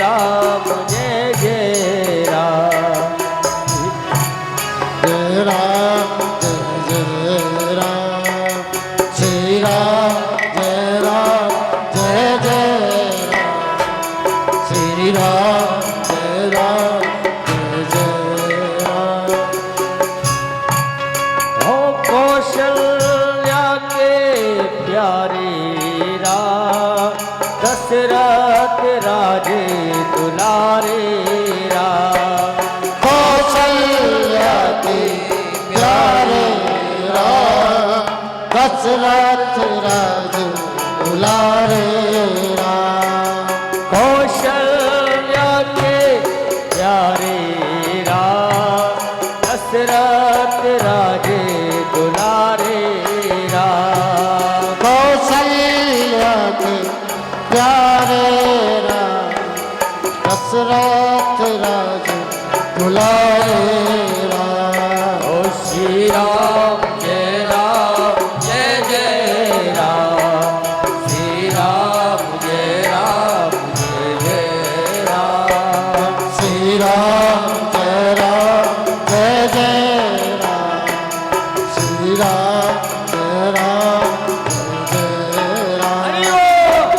राम जय जय राम। जय राम जय जय राम। श्री राम जय राम जय जय राम। श्री राम जय राम जय जय राम। हो कौशल्या के प्यारे राम दशरथ राजे दुलारे राम। कौशल्या के प्यारे राम दशरथ राज दुलारे राम। कौशल्या के प्यारे राम दशरथ राजे दुलारे राम। कौशल्या के प्यारे राम दशरथ राज दुलारे राम। ओ श्री राम जय जय राम। श्री राम जय जय राम। श्री राम जय जय राम। श्री राम जय जय राम। हरि ओम।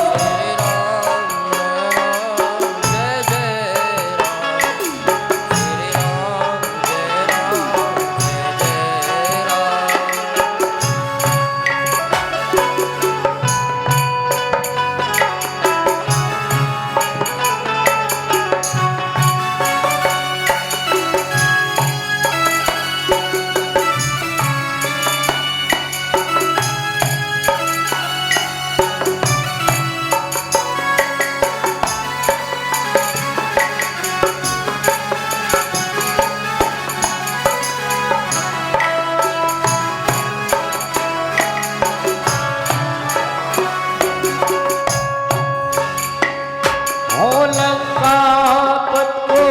हो लंकापत को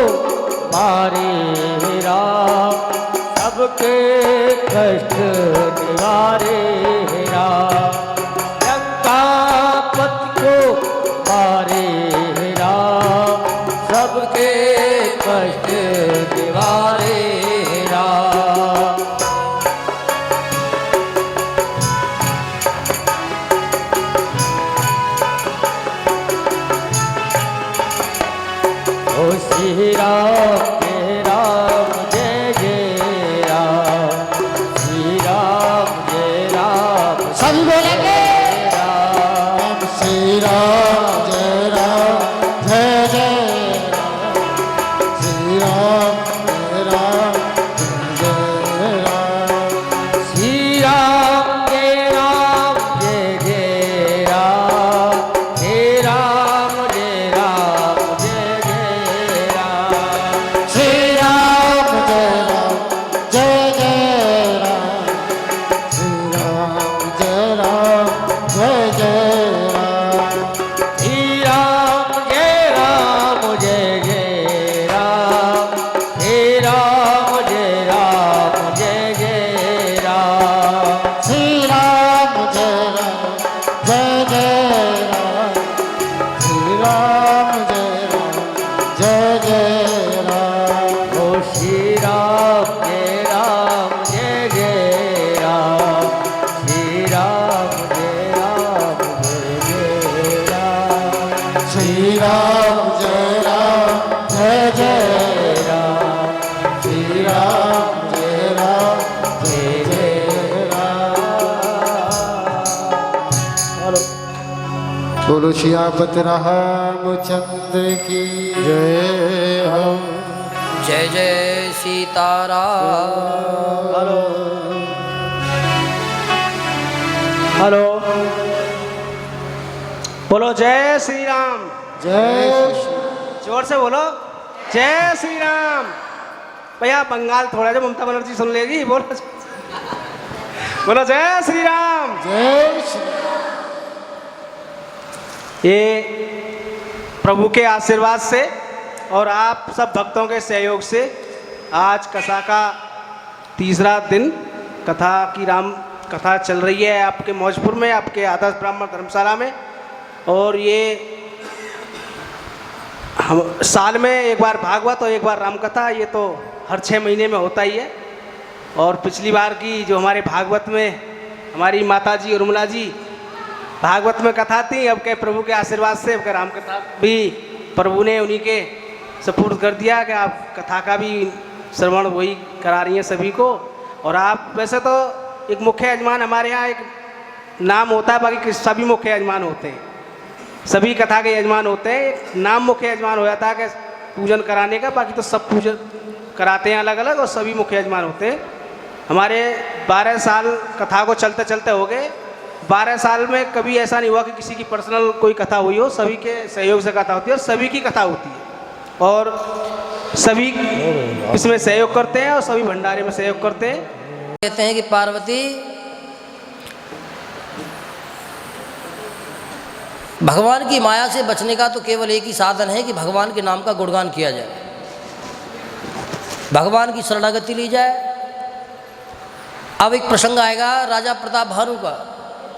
मारे राम सबके कष्ट निवारे राम। लंकापत को मारे राम सबके कष्ट निवारे राम। ओ श्री राम जय जय राम। श्री राम जय सभी बोलेंगे राम। श्री राम जय जय राम। श्री राम जय जय राम। श्री राम जय जय राम। हे राम जय जय राम। श्री राम जय जय राम। श्री राम जय जय राम। श्री राम जय जय राम। हे राम जय जय राम। श्री राम जय जय राम। श्री राम जय जय राम। ओ श्री राम जय जय राम। श्री राम जय जय राम। श्री राम जय जय राम। श्री राम जय जय राम। बोलो सियापत रामचंद्र की जय हो। जय जय सीताराम। हेलो हेलो बोलो जय श्री राम। जय जोर से बोलो जय श्री राम। भैया बंगाल थोड़ा जो ममता बनर्जी सुन लेगी बोलो बोलो जय श्री राम। जय श्री ये प्रभु के आशीर्वाद से और आप सब भक्तों के सहयोग से आज कथा का तीसरा दिन कथा की राम कथा चल रही है आपके मौजपुर में, आपके आदर्श ब्राह्मण धर्मशाला में। और ये हम साल में एक बार भागवत और एक बार रामकथा, ये तो हर 6 महीने में होता ही है। और पिछली बार की जो हमारे भागवत में हमारी माता जी उर्मिला जी भागवत में कथा थी, अब के प्रभु के आशीर्वाद से अब के रामकथा भी प्रभु ने उन्हीं के सपुर्द कर दिया कि आप कथा का भी श्रवण वही करा रही हैं सभी को। और आप वैसे तो एक मुख्य यजमान हमारे यहाँ एक नाम होता है, बाकी सभी मुख्य यजमान होते हैं, सभी कथा के यजमान होते हैं। एक नाम मुख्य यजमान हो जाता है कि पूजन कराने का, बाकी तो सब पूजन कराते हैं अलग अलग और सभी मुख्य यजमान होते हैं। हमारे 12 साल कथा को चलते चलते हो गए। 12 साल में कभी ऐसा नहीं हुआ कि किसी की पर्सनल कोई कथा हुई हो, सभी के सहयोग से कथा होती है और सभी की कथा होती है और सभी इसमें सहयोग करते हैं और सभी भंडारे में सहयोग करते हैं। कहते हैं कि पार्वती भगवान की माया से बचने का तो केवल एक ही साधन है कि भगवान के नाम का गुणगान किया जाए, भगवान की शरणागति ली जाए। अब एक प्रसंग आएगा राजा प्रताप भानु का।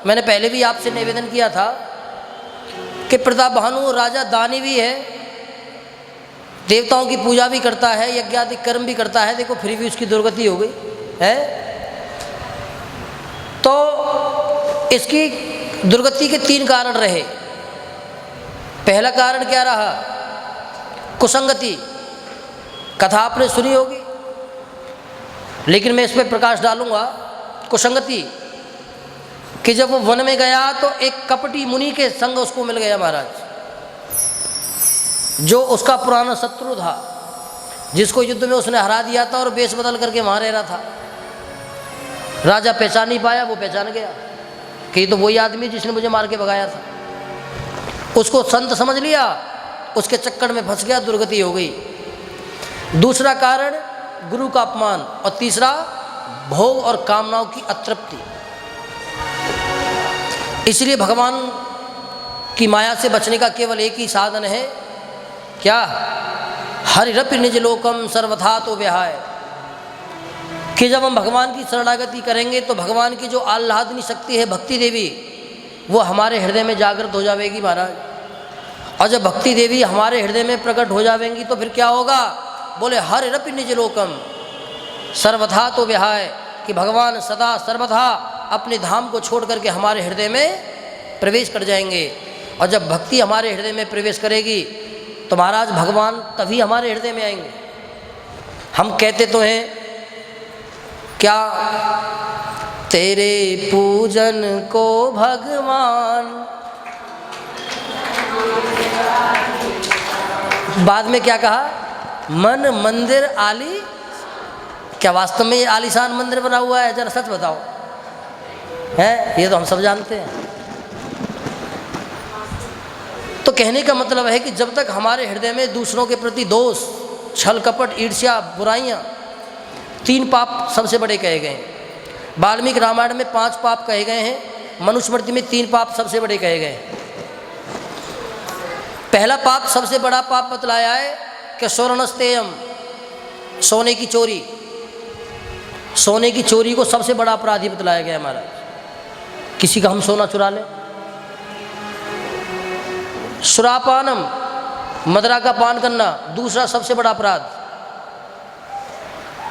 मैंने पहले भी आपसे निवेदन किया था कि प्रताप भानु राजा दानी भी है, देवताओं की पूजा भी करता है, यज्ञादि कर्म भी करता है। देखो फिर भी उसकी दुर्गति हो गई है। तो इसकी दुर्गति के 3 कारण रहे। पहला कारण क्या रहा? कुसंगति। कथा आपने सुनी होगी, लेकिन मैं इस पर प्रकाश डालूंगा। कुसंगति कि जब वो वन में गया तो एक कपटी मुनि के संग उसको मिल गया महाराज, जो उसका पुराना शत्रु था, जिसको युद्ध में उसने हरा दिया था और वेश बदल करके वहाँ रह रहा था। राजा पहचान नहीं पाया, वो पहचान गया कि तो वही आदमी जिसने मुझे मार के भगाया था। उसको संत समझ लिया, उसके चक्कर में फंस गया, दुर्गति हो गई। दूसरा कारण गुरु का अपमान और तीसरा भोग और कामनाओं की अतृप्ति। इसलिए भगवान की माया से बचने का केवल एक ही साधन है, क्या? हरिरपि निज लोकम सर्वथा तो विहाय। कि जब हम भगवान की शरणागति करेंगे तो भगवान की जो आह्लादनी शक्ति है भक्ति देवी, वो हमारे हृदय में जागृत हो जाएगी महाराज। और जब भक्ति देवी हमारे हृदय में प्रकट हो जाएंगी तो फिर क्या होगा? बोले हरिरपि निज लोकम सर्वथा तो विहाय, कि भगवान सदा सर्वथा अपने धाम को छोड़ करके हमारे हृदय में प्रवेश कर जाएंगे। और जब भक्ति हमारे हृदय में प्रवेश करेगी तो महाराज भगवान तभी हमारे हृदय में आएंगे। हम कहते तो हैं क्या, तेरे पूजन को भगवान, बाद में क्या कहा? मन मंदिर आली। क्या वास्तव में ये आलीशान मंदिर बना हुआ है? जरा सच बताओ। है, ये तो हम सब जानते हैं। तो कहने का मतलब है कि जब तक हमारे हृदय में दूसरों के प्रति दोष, छल कपट, ईर्ष्या, बुराइयाँ, 3 पाप सबसे बड़े कहे गए हैं। वाल्मीकि रामायण में 5 पाप कहे गए हैं, मनुस्मृति में 3 पाप सबसे बड़े कहे गए हैं। पहला पाप, सबसे बड़ा पाप बतलाया है कि स्वर्णस्तेयम, सोने की चोरी। सोने की चोरी को सबसे बड़ा अपराधी बतलाया गया महाराज। किसी का हम सोना चुरा लें। सुरापानम, मदरा का पान करना, दूसरा सबसे बड़ा अपराध।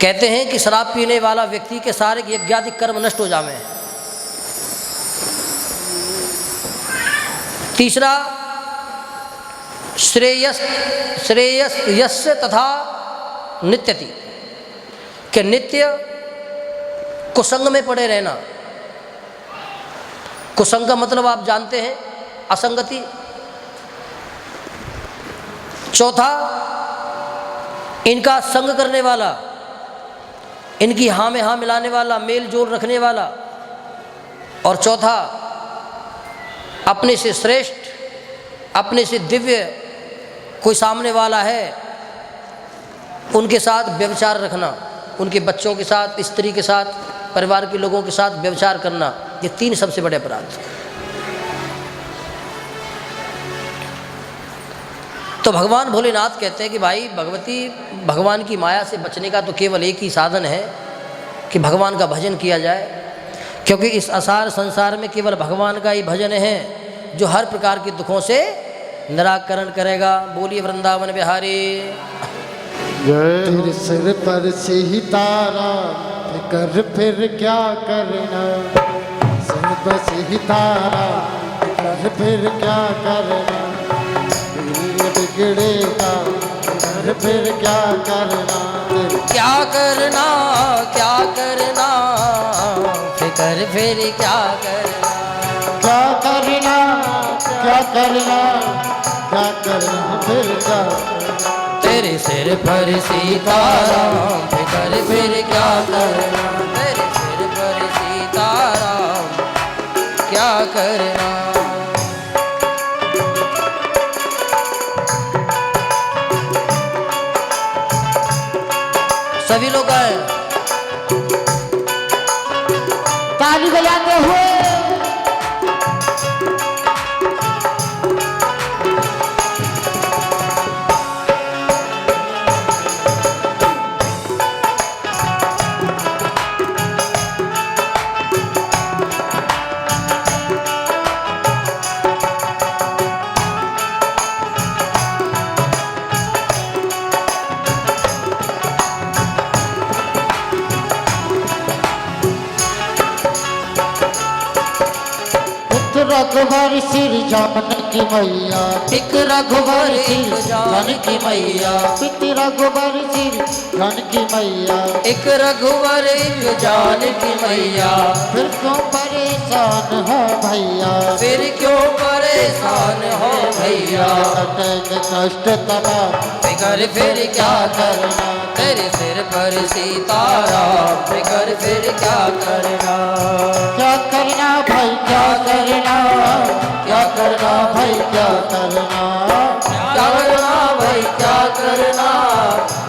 कहते हैं कि शराब पीने वाला व्यक्ति के सारे यज्ञादि कर्म नष्ट हो जावे। तीसरा श्रेयस तथा नित्यति, कि नित्य कुसंग में पड़े रहना। कुसंग का मतलब आप जानते हैं, असंगति। चौथा, इनका संग करने वाला, इनकी हाँ में हाँ मिलाने वाला, मेल जोल रखने वाला। और चौथा, अपने से श्रेष्ठ, अपने से दिव्य कोई सामने वाला है, उनके साथ व्यभिचार रखना, उनके बच्चों के साथ, स्त्री के साथ, परिवार के लोगों के साथ व्यभिचार करना। ये 3 सबसे बड़े अपराध। तो भगवान भोलेनाथ कहते हैं कि भाई भगवती, भगवान की माया से बचने का तो केवल एक ही साधन है कि भगवान का भजन किया जाए। क्योंकि इस असार संसार में केवल भगवान का ही भजन है जो हर प्रकार के दुखों से निराकरण करेगा। बोलिए वृंदावन बिहारी। जय तेरे सिर पर सीतारा फिकर फिर क्या करना, सिर पर सीतारा फिकर फिर क्या करना, बिगड़ेगा फिर क्या करना, क्या करना क्या करना, फिकर फिर क्या करना, क्या करना क्या करना, क्या करना फिर क्या, तेरे सिर पर सीताराम फिकर फिर क्या करना, तेरे सिर पर सीताराम क्या करना। सभी लोग आए ताली बजाते हुए। रघुवर श्री जानकी मैया, एक रघुवर एक जानकी मैया, पित रघुवर श्री जानकी मैया, एक रघुवर एक जानकी मैया, फिर क्यों परेशान हो भैया, फिर क्यों परेशान हो भैया, कटेंगे कष्ट तमाम फिकर फिर क्या करना, तेरे सिर पर सीताराम फिकर फिर क्या करना, क्या करना भाई क्या करना, क्या करना भाई क्या करना, क्या करना भाई क्या करना,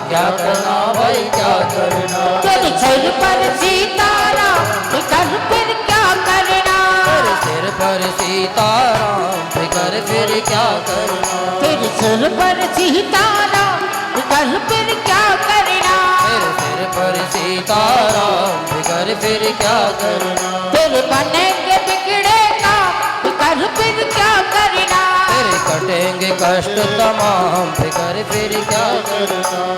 क्या करना भाई क्या करना, तेरे सिर पर सीताराम फिकर फिर क्या करना, तेरे सिर पर सीताराम फिकर फिर क्या करना, तेरे सिर पर सीताराम फिकर फिर क्या करना, तेरे सिर पर सीताराम फिकर फिर क्या करना, तेरे बनेंगे बिगड़ेगा फिकर फिर क्या करना, तेरे कटेंगे कष्ट तमाम फिकर फिर क्या करना।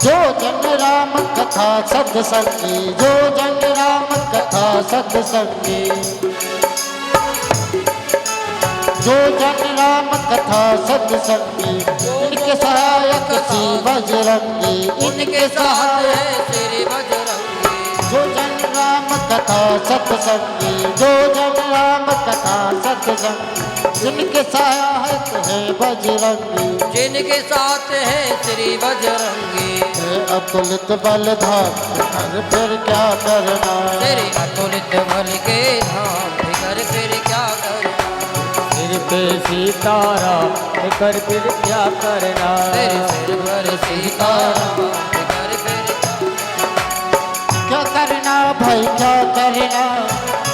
जो जन राम कथा सत्संगी, जो जन राम कथा सत्संगी, जो जन राम कथा सत्संगी, इनके सहायक श्री बजरंगी, उनके साथ है श्री बजरंगी, जो जन राम कथा सत्संगी, जो जन राम कथा सत्संगी, जिनके सहायक है बजरंगी, जिनके साथ है श्री बजरंगी, अतुलित बलधाम फिकर फिर क्या करना, तेरे अतुलित बल के धाम फिकर फिर क्या करना, सिर पे सीताराम फिकर फिर क्या करना, तेरे सिर पर सीताराम फिकर फिर क्या करना भाई क्या करना,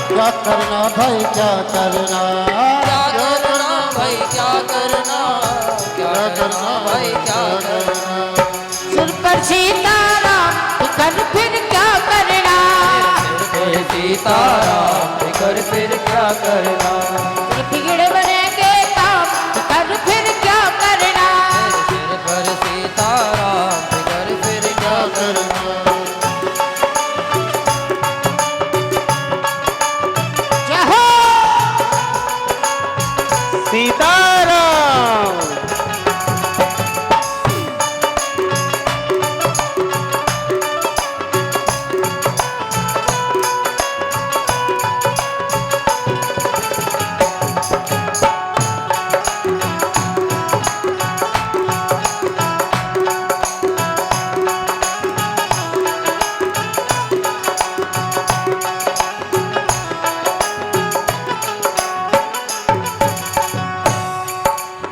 क्या करना भाई क्या करना, क्या करना भाई क्या करना, क्या करना भाई क्या करना, सिर पर सीताराम फिकर फिर क्या करना, सिर पे सीताराम फिकर फिर क्या करना, बिगड़े बनेंगे काम फिकर फिर क्या करना, तेरे सिर पर सीताराम फिकर फिर क्या करना। जय हो सीताराम।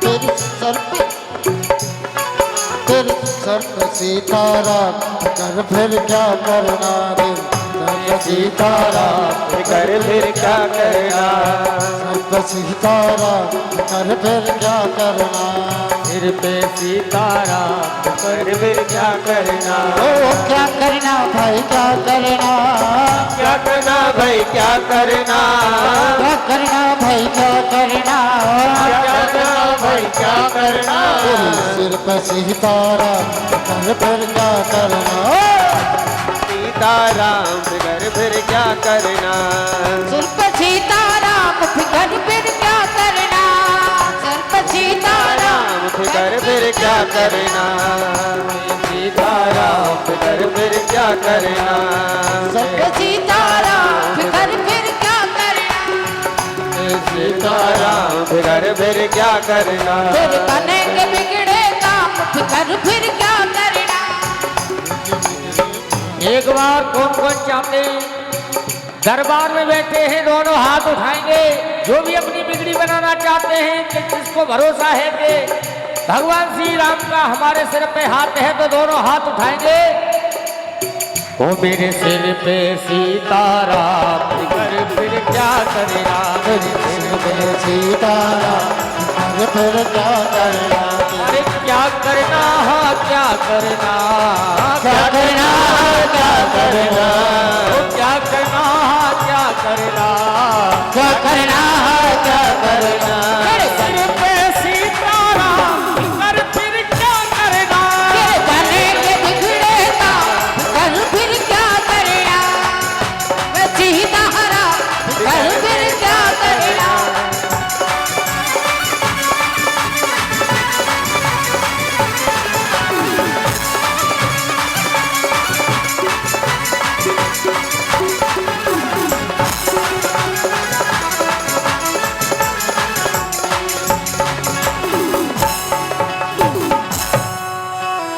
तेरी सर पे तेरे सर पे सीताराम फिकर फिर क्या करना रे, सिर्फ सीताराम कर फिर क्या करना, सिर्फ सीताराम कर फिर क्या करना। सिर पे सीताराम कर फिर क्या करना, ओ क्या करना भाई क्या करना, क्या करना भाई क्या करना, क्या करना भाई क्या करना, क्या करना भाई क्या करना, सिर्फ सीताराम कर फिर क्या करना। सीताराम कर फिर क्या करना, सिर्फ सीताराम फिकर फिर क्या करना, सिर्फ सीताराम कर फिर क्या करना, सीताराम कर फिर क्या करना, सिर्फ सीताराम फिकर फिर क्या करना, सीताराम कर फिर क्या करना, फिर बनेंगे बिगड़े काम फिकर फिर क्या करना। एक बार कौन कौन चाहते हैं दरबार में बैठे हैं दोनों हाथ उठाएंगे, जो भी अपनी बिगड़ी बनाना चाहते हैं कि जिसको भरोसा है कि भगवान श्री राम का हमारे सिर पे हाथ है तो दोनों हाथ उठाएंगे। ओ मेरे सिर पे सीताराम फिकर फिर क्या करेगा, मेरे सिर पे सीताराम कर फिर क्या करना। अरे क्या करना हाँ क्या करना, क्या करना क्या करना, ओ क्या करना हाँ क्या करना, क्या करना क्या करना। फिर सिर पे सीताराम फिकर फिर क्या करना। फिर बनेंगे बिगड़े काम फिकर फिर क्या करना, सीताराम फिकर फिर क्या करना।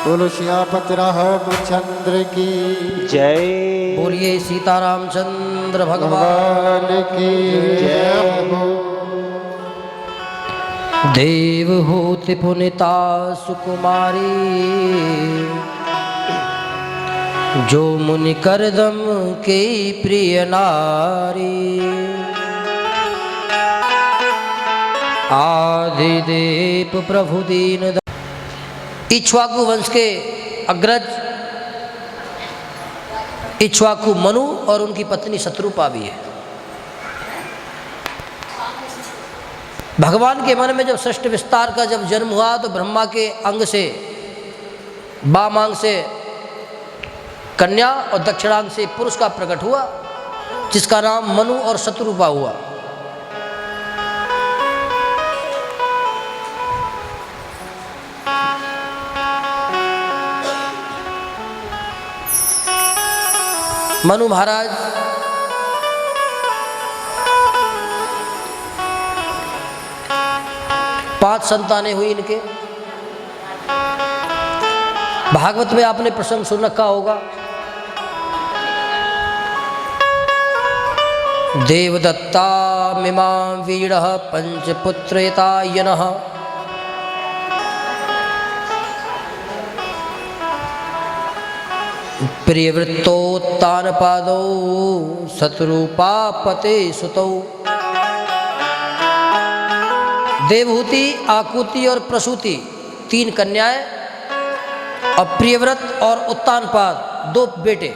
तुलसियापत रामचंद्र की जय बोलिए सीताराम चंद्र भगवान भगवान की जय हो। देव होते पुनिता सुकुमारी, जो मुनि करदम के प्रिय नारी। आदिदेव प्रभु दीन इक्ष्वाकु वंश के अग्रज इक्ष्वाकु मनु और उनकी पत्नी शत्रुपा भी है। भगवान के मन में जब सृष्टि विस्तार का जब जन्म हुआ तो ब्रह्मा के अंग से वामांग से कन्या और दक्षिणांग से पुरुष का प्रकट हुआ, जिसका नाम मनु और शत्रुपा हुआ। मनु महाराज पांच संतानें हुई इनके। भागवत में आपने प्रसंग सुन रखा होगा। देवदत्ता मिमां वीरः पंचपुत्रयतायनः, प्रियवृत्तोत्तानपादौ शत्रुपापते सुतौ। देवहूति, आकुति और प्रसूति तीन कन्याएं और प्रियव्रत और उत्तानपाद दो बेटे।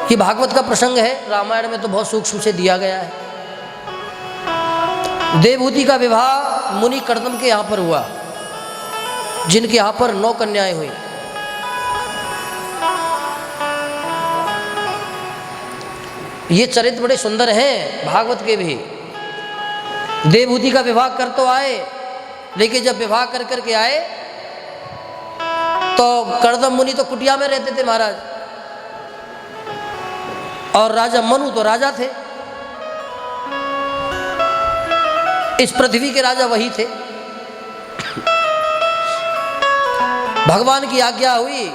ये भागवत का प्रसंग है, रामायण में तो बहुत सूक्ष्म से दिया गया है। देवहूति का विवाह मुनि कर्दम के यहाँ पर हुआ, जिनके यहाँ पर 9 कन्याएं हुई। ये चरित्र बड़े सुंदर हैं भागवत के भी। देवहूति का विवाह कर तो आए, लेकिन जब विवाह कर करके आए तो कर्दम मुनि तो कुटिया में रहते थे महाराज, और राजा मनु तो राजा थे। इस पृथ्वी के राजा वही थे। भगवान की आज्ञा हुई,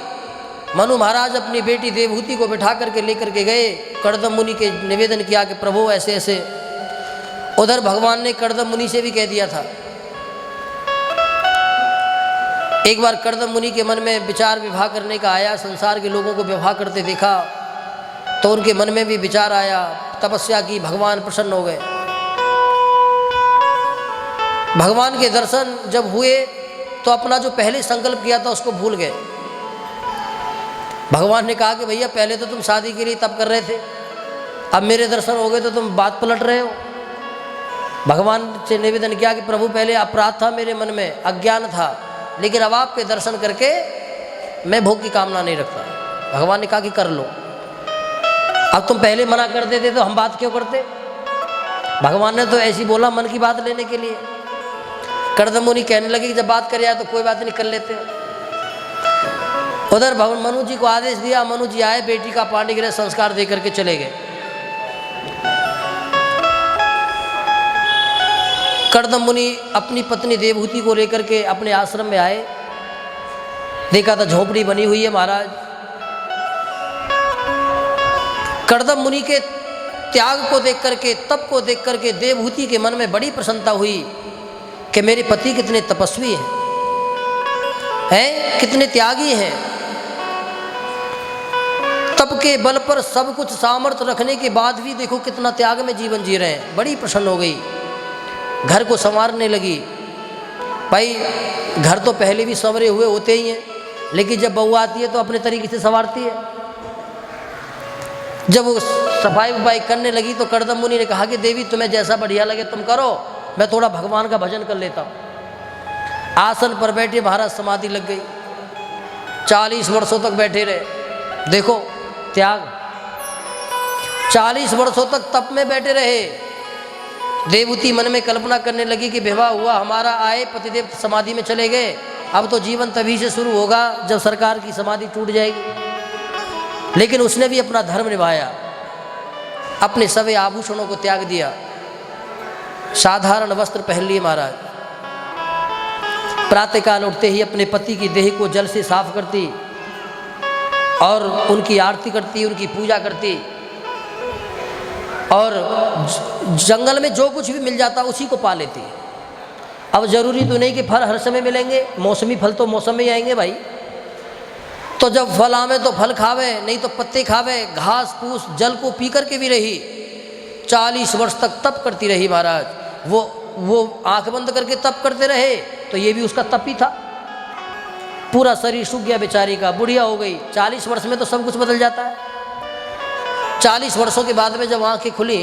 मनु महाराज अपनी बेटी देवहूति को बिठा करके लेकर के गए। कर्दम मुनि के निवेदन किया कि प्रभु ऐसे ऐसे। उधर भगवान ने कर्दम मुनि से भी कह दिया था एक बार कर्दम मुनि के मन में विचार विवाह करने का आया। संसार के लोगों को विवाह करते देखा तो उनके मन में भी विचार आया, तपस्या की, भगवान प्रसन्न हो गए। भगवान के दर्शन जब हुए तो अपना जो पहले संकल्प किया था उसको भूल गए। भगवान ने कहा कि भैया पहले तो तुम शादी के लिए तप कर रहे थे, अब मेरे दर्शन हो गए तो तुम बात पलट रहे हो। भगवान से निवेदन किया कि प्रभु पहले अपराध था मेरे मन में, अज्ञान था, लेकिन अब आपके दर्शन करके मैं भोग की कामना नहीं रखता। भगवान ने कहा कि कर लो। अब तुम पहले मना कर देते तो हम बात क्यों करते। भगवान ने तो ऐसी बोला मन की बात लेने के लिए। कर्दम मुनि कहने लगे कि जब बात कर आए तो कोई बात नहीं, कर लेते। उधर भगवान मनु जी को आदेश दिया। मनु जी आए, बेटी का पाणिग्रह संस्कार दे करके चले गए। कर्दम मुनि अपनी पत्नी देवहूति को लेकर के अपने आश्रम में आए। देखा था झोपड़ी बनी हुई है महाराज। कर्दम मुनि के त्याग को देख करके, तप को देख करके देवहूति के मन में बड़ी प्रसन्नता हुई कि मेरे पति कितने तपस्वी हैं, कितने त्यागी हैं। तप के बल पर सब कुछ सामर्थ्य रखने के बाद भी देखो कितना त्याग में जीवन जी रहे हैं। बड़ी प्रसन्न हो गई, घर को संवारने लगी। भाई घर तो पहले भी संवरे हुए होते ही हैं, लेकिन जब बहू आती है तो अपने तरीके से संवारती है। जब वो सफाई वफाई करने लगी तो कर्दम मुनि ने कहा कि देवी तुम्हें जैसा बढ़िया लगे तुम करो, मैं थोड़ा भगवान का भजन कर लेता हूँ। आसन पर बैठे महाराज समाधि लग गई। 40 वर्षों तक बैठे रहे। देखो त्याग, 40 वर्षों तक तप में बैठे रहे। देवहूति मन में कल्पना करने लगी कि विवाह हुआ हमारा, आए पतिदेव समाधि में चले गए, अब तो जीवन तभी से शुरू होगा जब सरकार की समाधि टूट जाएगी। लेकिन उसने भी अपना धर्म निभाया, अपने सभी आभूषणों को त्याग दिया, साधारण वस्त्र पहन लिए महाराज। प्रातःकाल उठते ही अपने पति की देह को जल से साफ करती और उनकी आरती करती, उनकी पूजा करती, और जंगल में जो कुछ भी मिल जाता उसी को पा लेती। अब जरूरी तो नहीं कि फल हर समय मिलेंगे, मौसमी फल तो मौसम में ही आएंगे भाई। तो जब फल आवे तो फल खावे, नहीं तो पत्ते खावे, घास फूस जल को पी करके भी रही। 40 वर्ष तक तप करती रही महाराज। वो आंख बंद करके तप करते रहे तो ये भी उसका तप ही था। पूरा शरीर सूख गया बेचारी का, बुढ़िया हो गई। 40 वर्ष में तो सब कुछ बदल जाता है। 40 वर्षों के बाद में जब आंखें खुली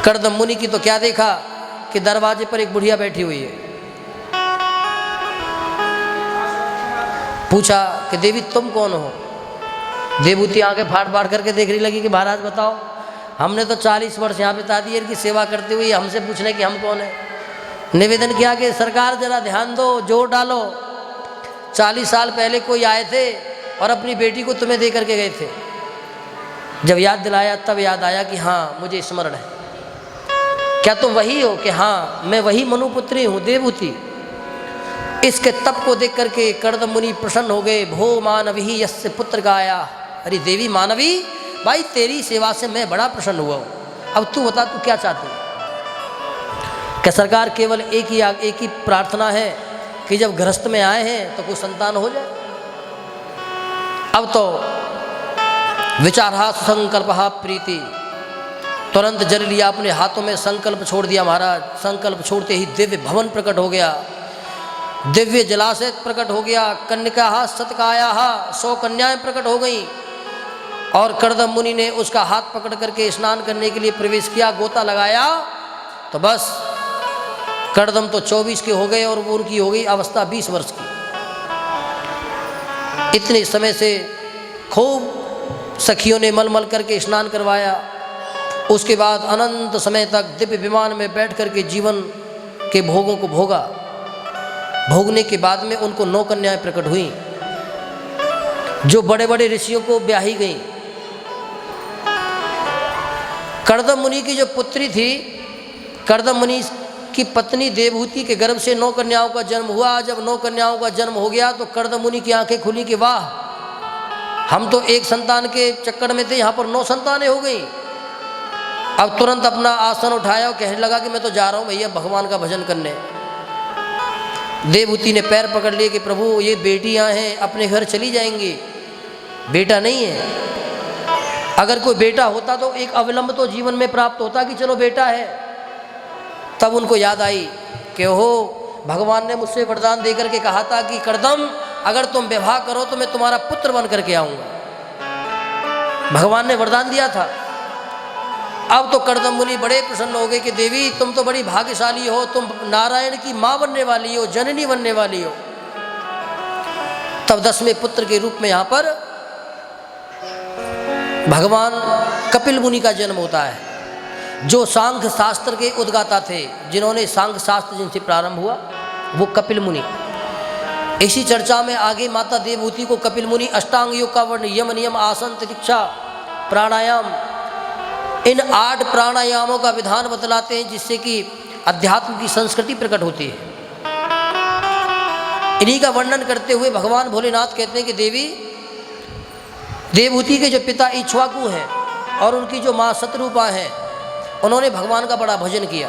कर्दम मुनि की तो क्या देखा कि दरवाजे पर एक बुढ़िया बैठी हुई है। पूछा कि देवी तुम कौन हो। देवहूति आंखें फाड़ फाड़ करके देख रही लगी कि महाराज बताओ, हमने तो 40 वर्ष यहाँ बिता दिए इनकी सेवा करते हुए, हमसे पूछने कि हम कौन है। निवेदन किया कि सरकार जरा ध्यान दो, जोर डालो। 40 साल पहले कोई आए थे और अपनी बेटी को तुम्हें दे करके गए थे। जब याद दिलाया तब याद आया कि हाँ मुझे स्मरण है। क्या तुम वही हो? कि हाँ मैं वही मनुपुत्री हूँ देवहूति। इसके तप को देख करके कर्दम मुनि प्रसन्न हो गए। भो मानवी यस्य पुत्र गाया। अरे देवी मानवी, भाई तेरी सेवा से मैं बड़ा प्रसन्न हुआ हूँ। अब तू बता तू क्या चाहती है। क्या सरकार केवल एक ही प्रार्थना है कि जब गृहस्थ में आए हैं तो कोई संतान हो जाए। अब तो विचारा संकल्प प्रीति, तुरंत जल लिया, अपने हाथों में संकल्प छोड़ दिया महाराज। संकल्प छोड़ते ही दिव्य भवन प्रकट हो गया, दिव्य जलाशय प्रकट हो गया। कन्यका सतकाया 100 कन्याएं प्रकट हो गई। और कर्दम मुनि ने उसका हाथ पकड़ करके स्नान करने के लिए प्रवेश किया, गोता लगाया तो बस कर्दम तो 24 के हो गए और वो उनकी हो गई अवस्था 20 वर्ष की। इतने समय से खूब सखियों ने मल करके स्नान करवाया। उसके बाद अनंत समय तक दिव्य विमान में बैठ करके जीवन के भोगों को भोगा। भोगने के बाद में उनको 9 कन्याएं प्रकट हुई जो बड़े बड़े ऋषियों को ब्याही गई। कर्दम मुनि की जो पुत्री थी, कर्दम मुनि की पत्नी देवहूति के गर्भ से 9 कन्याओं का जन्म हुआ। जब 9 कन्याओं का जन्म हो गया तो कर्दम मुनि की आंखें खुली कि वाह, हम तो एक संतान के चक्कर में थे, यहाँ पर 9 संतानें हो गई। अब तुरंत अपना आसन उठाया और कहने लगा कि मैं तो जा रहा हूँ भैया भगवान का भजन करने। देवहूति ने पैर पकड़ लिए कि प्रभु ये बेटियां हैं, अपने घर चली जाएंगी, बेटा नहीं है। अगर कोई बेटा होता तो एक अवलंब तो जीवन में प्राप्त होता कि चलो बेटा है। तब उनको याद आई कि हो भगवान ने मुझसे वरदान देकर के कहा था कि कर्दम अगर तुम विवाह करो तो मैं तुम्हारा पुत्र बन करके आऊँगा, भगवान ने वरदान दिया था। अब तो कर्दम मुनि बड़े प्रसन्न हो गए कि देवी तुम तो बड़ी भाग्यशाली हो, तुम नारायण की माँ बनने वाली हो, जननी बनने वाली हो। तब 10वें पुत्र के रूप में यहाँ पर भगवान कपिल मुनि का जन्म होता है, जो सांख्य शास्त्र के उद्गाता थे, जिन्होंने सांख्य शास्त्र जिनसे प्रारंभ हुआ वो कपिल मुनि। इसी चर्चा में आगे माता देवहूति को कपिल मुनि अष्टांग योग का वर्ण, यम नियम आसन तितिक्षा प्राणायाम, इन 8 प्राणायामों का विधान बतलाते हैं जिससे कि अध्यात्म की संस्कृति प्रकट होती है। इन्हीं का वर्णन करते हुए भगवान भोलेनाथ कहते हैं कि देवी देवहूति के जो पिता इक्ष्वाकु हैं और उनकी जो माँ शतरूपा हैं, उन्होंने भगवान का बड़ा भजन किया।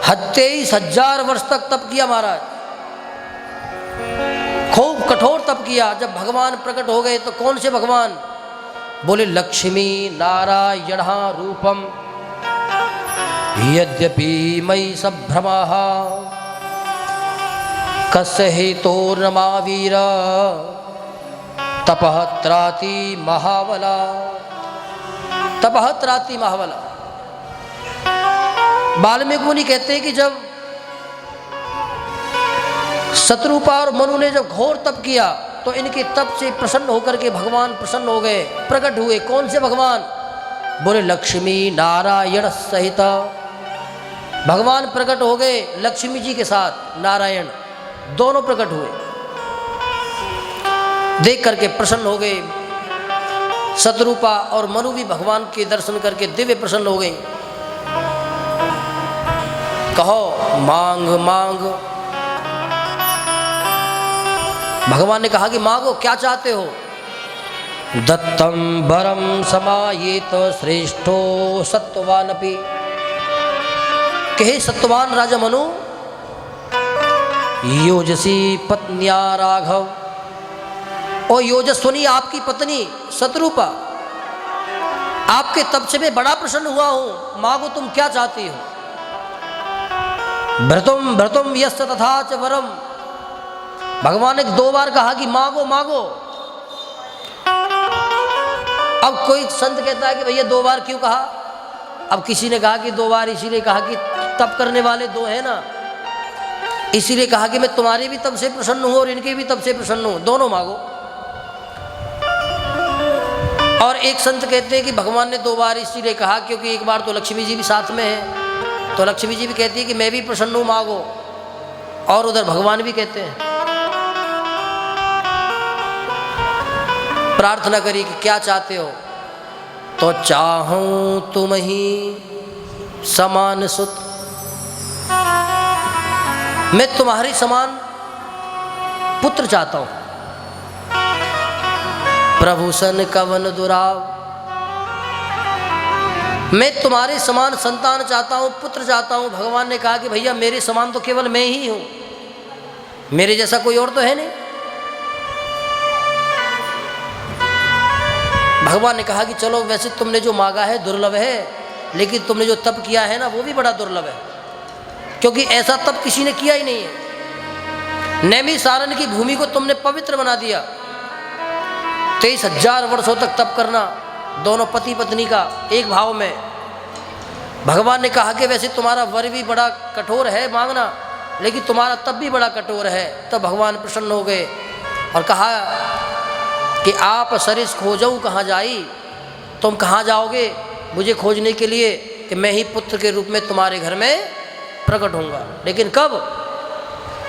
23,000 वर्ष तक तप किया महाराज, खूब कठोर तप किया। जब भगवान प्रकट हो गए तो कौन से भगवान? बोले लक्ष्मी नारायण रूपम यद्यपि मयि संभ्रमः कस्य हेतोर्नमावीर तपः त्राति महाबला। तपः त्राति महाबला। वाल्मीकि मुनि कहते हैं कि जब शतरूपा और मनु ने जब घोर तप किया तो इनके तप से प्रसन्न होकर के भगवान प्रसन्न हो गए, प्रकट हुए। कौन से भगवान? बोले लक्ष्मी नारायण सहित। भगवान प्रकट हो गए लक्ष्मी जी के साथ, नारायण दोनों प्रकट हुए। देख करके प्रसन्न हो गए। शतरूपा और मनु भी भगवान के दर्शन करके दिव्य प्रसन्न हो गई। कहो मांग मांग। भगवान ने कहा कि मांगो, क्या चाहते हो? दत्तम वरम समायेत श्रेष्ठो सत्वानपि। कहे सत्वान राजा मनु योजसी पत्निया राघव। ओ योजस्वनी आपकी पत्नी शतरूपा, आपके तप से मैं बड़ा प्रसन्न हुआ हूं, मांगो तुम क्या चाहती हो? भ्रतुम भ्रतुम यस्य तथा च वरम। भगवान ने 2 बार कहा कि मांगो मांगो। अब कोई संत कहता है कि भैया 2 बार क्यों कहा? अब किसी ने कहा कि 2 बार इसीलिए कहा कि तप करने वाले 2 हैं ना, इसीलिए कहा कि मैं तुम्हारे भी तप से प्रसन्न हूं और इनके भी तप से प्रसन्न हूं, दोनों मांगो। और एक संत कहते हैं कि भगवान ने 2 बार इसीलिए कहा क्योंकि एक बार तो लक्ष्मी जी भी साथ में है, तो लक्ष्मी जी भी कहती है कि मैं भी प्रसन्न हूं, मांगो। और उधर भगवान भी कहते हैं। प्रार्थना करी कि क्या चाहते हो? तो चाहूं तुम ही समान सुत। मैं तुम्हारे समान पुत्र चाहता हूं। प्रभु सन कवन दुराव। मैं तुम्हारे समान संतान चाहता हूं, पुत्र चाहता हूं। भगवान ने कहा कि भैया मेरे समान तो केवल मैं ही हूं, मेरे जैसा कोई और तो है नहीं। भगवान ने कहा कि चलो वैसे तुमने जो मांगा है दुर्लभ है, लेकिन तुमने जो तप किया है ना वो भी बड़ा दुर्लभ है, क्योंकि ऐसा तप किसी ने किया ही नहीं है। नैमिषारण्य की भूमि को तुमने पवित्र बना दिया। 23,000 वर्षों तक तप करना, दोनों पति पत्नी का एक भाव में। भगवान ने कहा कि वैसे तुम्हारा वर भी बड़ा कठोर है मांगना, लेकिन तुम्हारा तप भी बड़ा कठोर है। तब भगवान प्रसन्न हो गए और कहा कि आप सरिस खोजो कहाँ जाई, तुम कहाँ जाओगे मुझे खोजने के लिए कि मैं ही पुत्र के रूप में तुम्हारे घर में प्रकट होऊंगा। लेकिन कब?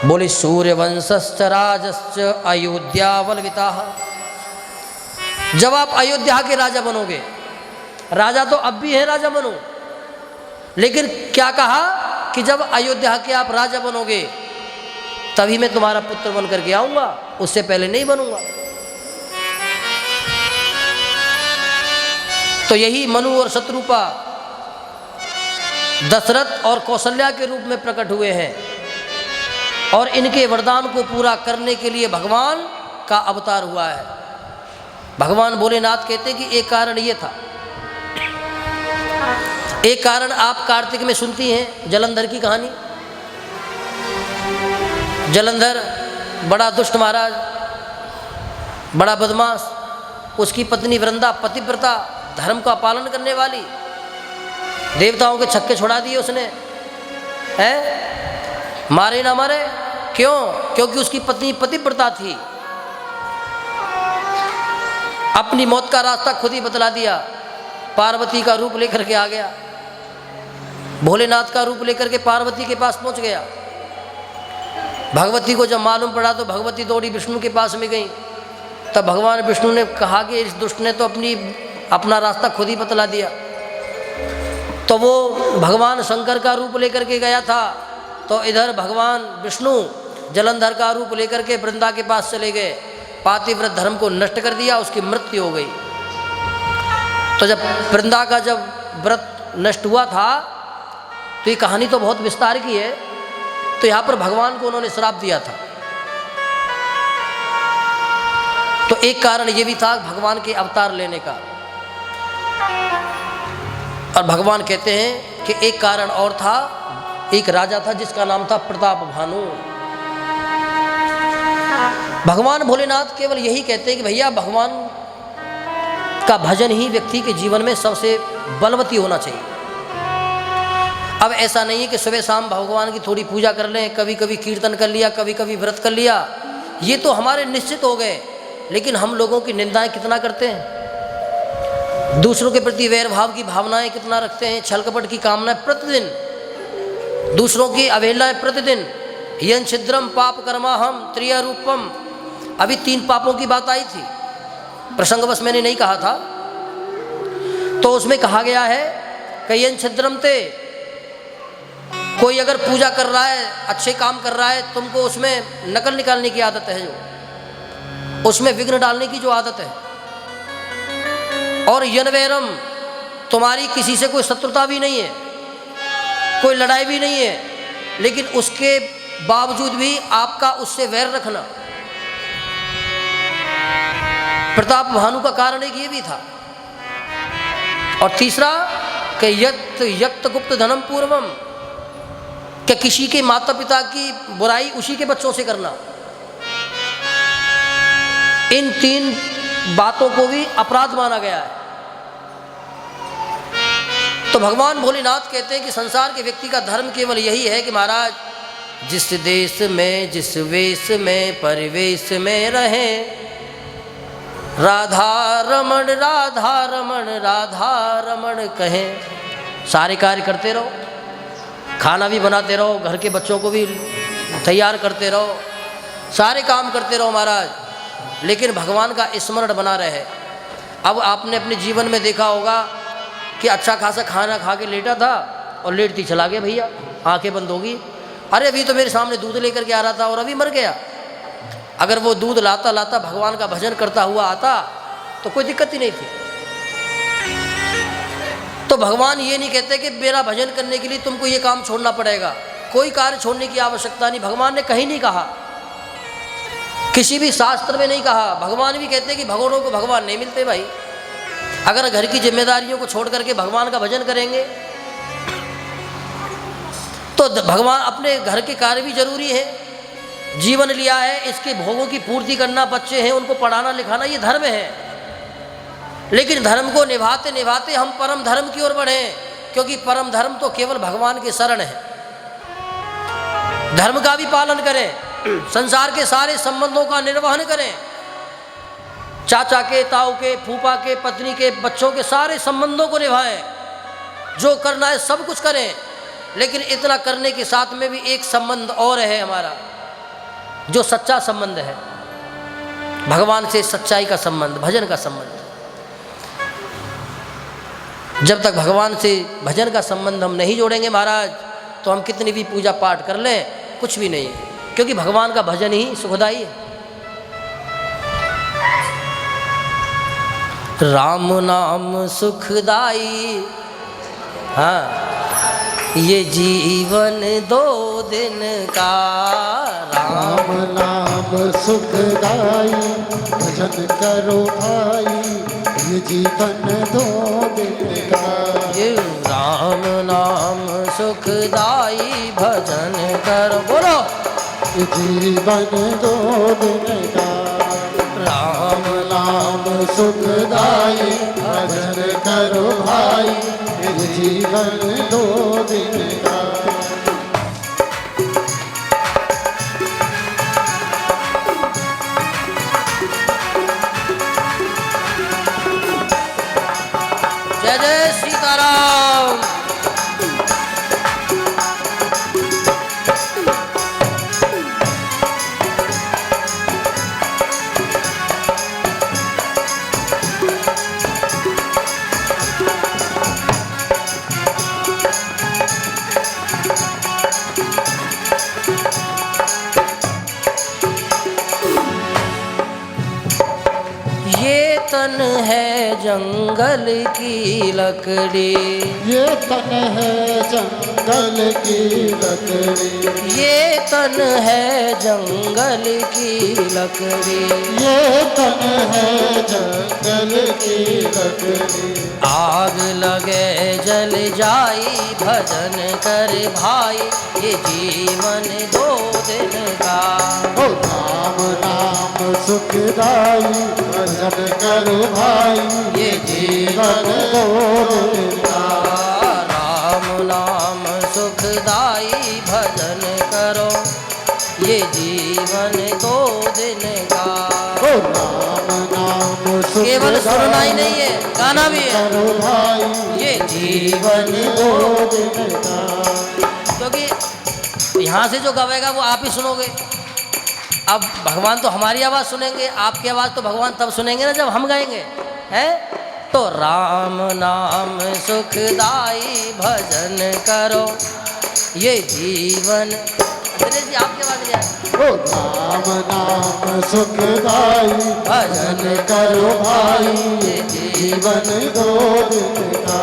बोले सूर्यवंशश्च राजश्च अयोध्यावलविता। जब आप अयोध्या के राजा बनोगे। राजा तो अब भी है राजा बनो, लेकिन क्या कहा कि जब अयोध्या के आप राजा बनोगे तभी मैं तुम्हारा पुत्र बन करके आऊंगा, उससे पहले नहीं बनूंगा। तो यही मनु और शतरूपा दशरथ और कौशल्या के रूप में प्रकट हुए हैं। और इनके वरदान को पूरा करने के लिए भगवान का अवतार हुआ है। भगवान भोलेनाथ कहते कि एक कारण ये था। एक कारण आप कार्तिक में सुनती हैं जलंधर की कहानी। जलंधर बड़ा दुष्ट महाराज, बड़ा बदमाश, उसकी पत्नी वृंदा पतिव्रता, धर्म का पालन करने वाली, देवताओं के छक्के छुड़ा दिए उसने, है मारे ना मारे। क्यों? क्योंकि उसकी पत्नी पतिव्रता थी। अपनी मौत का रास्ता खुद ही बतला दिया। पार्वती का रूप लेकर के आ गया, भोलेनाथ का रूप लेकर के पार्वती के पास पहुंच गया। भगवती को जब मालूम पड़ा तो भगवती दौड़ी विष्णु के पास में गई। तब भगवान विष्णु ने कहा कि इस दुष्ट ने तो अपना रास्ता खुद ही बतला दिया। तो वो भगवान शंकर का रूप लेकर के गया था, तो इधर भगवान विष्णु जलंधर का रूप लेकर के वृंदा के पास चले गए। पातिव्रत धर्म को नष्ट कर दिया, उसकी मृत्यु हो गई। तो जब वृंदा का जब व्रत नष्ट हुआ था, तो ये कहानी तो बहुत विस्तार की है, तो यहाँ पर भगवान को उन्होंने श्राप दिया था। तो एक कारण ये भी था भगवान के अवतार लेने का। और भगवान कहते हैं कि एक कारण और था। एक राजा था जिसका नाम था प्रताप भानु। भगवान भोलेनाथ केवल यही कहते हैं कि भैया भगवान का भजन ही व्यक्ति के जीवन में सबसे बलवती होना चाहिए। अब ऐसा नहीं है कि सुबह शाम भगवान की थोड़ी पूजा कर लें, कभी कभी कीर्तन कर लिया, कभी कभी व्रत कर लिया, ये तो हमारे निश्चित हो गए। लेकिन हम लोगों की निंदाएं कितना करते हैं, दूसरों के प्रति वैर भाव की भावनाएं कितना रखते हैं, छल कपट की कामनाएं प्रतिदिन, दूसरों की अवहेलनाएं प्रतिदिन। यन छिद्रम पाप कर्मा हम त्रिय रूपम। अभी 3 पापों की बात आई थी, प्रसंगवश मैंने नहीं कहा था। तो उसमें कहा गया है कि यन छिद्रम ते, कोई अगर पूजा कर रहा है, अच्छे काम कर रहा है, तुमको उसमें नकल निकालने की आदत है, जो उसमें विघ्न डालने की जो आदत है। और यनवैरम, तुम्हारी किसी से कोई शत्रुता भी नहीं है, कोई लड़ाई भी नहीं है, लेकिन उसके बावजूद भी आपका उससे वैर रखना। प्रताप भानु का कारण एक ये भी था। और तीसरा कि यक्त गुप्त धनम पूर्वम, कि किसी के माता पिता की बुराई उसी के बच्चों से करना। इन 3 बातों को भी अपराध माना गया है। तो भगवान भोलेनाथ कहते हैं कि संसार के व्यक्ति का धर्म केवल यही है कि महाराज जिस देश में, जिस वेश में, परिवेश में रहे, राधा रमण राधा रमण राधा रमण कहें। सारे कार्य करते रहो, खाना भी बनाते रहो, घर के बच्चों को भी तैयार करते रहो, सारे काम करते रहो महाराज, लेकिन भगवान का स्मरण बना रहे। अब आपने अपने जीवन में देखा होगा कि अच्छा खासा खाना खा के लेटा था और लेटती चला गया भैया, आंखें बंद होगी, अरे अभी तो मेरे सामने दूध लेकर के आ रहा था और अभी मर गया। अगर वो दूध लाता लाता भगवान का भजन करता हुआ आता तो कोई दिक्कत ही नहीं थी। तो भगवान ये नहीं कहते कि मेरा भजन करने के लिए तुमको ये काम छोड़ना पड़ेगा, कोई कार्य छोड़ने की आवश्यकता नहीं। भगवान ने कहीं नहीं कहा, किसी भी शास्त्र में नहीं कहा। भगवान भी कहते कि भगवानों को भगवान नहीं मिलते भाई। अगर घर की जिम्मेदारियों को छोड़ करके भगवान का भजन करेंगे तो भगवान अपने घर के कार्य भी जरूरी है। जीवन लिया है, इसके भोगों की पूर्ति करना, बच्चे हैं उनको पढ़ाना लिखाना, ये धर्म है। लेकिन धर्म को निभाते निभाते हम परम धर्म की ओर बढ़े, क्योंकि परम धर्म तो केवल भगवान के शरण है। धर्म का भी पालन करें, संसार के सारे संबंधों का निर्वहन करें, चाचा के, ताऊ के, फूफा के, पत्नी के, बच्चों के सारे संबंधों को निभाएं, जो करना है सब कुछ करें। लेकिन इतना करने के साथ में भी एक संबंध और है हमारा, जो सच्चा संबंध है भगवान से, सच्चाई का संबंध, भजन का संबंध। जब तक भगवान से भजन का संबंध हम नहीं जोड़ेंगे महाराज, तो हम कितनी भी पूजा पाठ कर लें कुछ भी नहीं है, क्योंकि भगवान का भजन ही सुखदाई है। राम नाम सुखदाई, हाँ ये जीवन 2 दिन का राम नाम सुखदाई भजन करो भाई ये जीवन 2 दिन का ये राम नाम सुखदाई भजन कर बोलो ये जीवन 2 दिन का राम नाम सुखदाई भजन करो भाई ये जीवन 2 दिन का जय जय सीताराम। ये तन है जंगल की लकड़ी ये तन है जंगल की लकड़ी ये तन है जंगल की लकड़ी ये तन है जंगल की लकड़ी आग लगे जल जाई भजन कर भाई ये जीवन 2 दिन का ओ राम नाम सुखदाई भजन करो भाई ये जीवन 2 दिन का राम नाम सुखदाई भजन करो ये जीवन 2 दिन का ओ राम नाम केवल सुनना ही नहीं है गाना भी है करो भाई ये जीवन 2 दिन का क्योंकि यहाँ से जो गवेगा वो आप ही सुनोगे। अब भगवान तो हमारी आवाज़ सुनेंगे, आपकी आवाज़ तो भगवान तब सुनेंगे ना जब हम गाएंगे हैं। तो राम नाम सुखदाई भजन करो ये जीवन दिनेश जी आपकी आवाज़ नहीं आ रही। ओ राम नाम सुखदाई भजन करो भाई ये जीवन 2 दिन का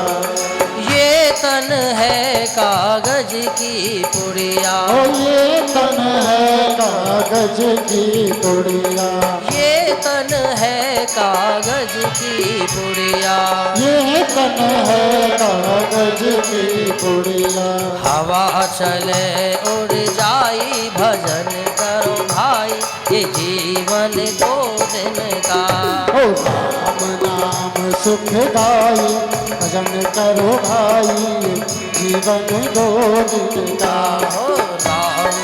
ये तन है कागज की पुड़िया ओ ये तन है कागज की पुड़िया ये तन है कागज की पुड़िया ये तन है कागज की पुड़िया हवा चले उड़ जाई भजन करो भाई ये जीवन 2 दिन का ओ राम नाम सुखदाई भजन करो भाई जीवन 2 दिन का हो राम।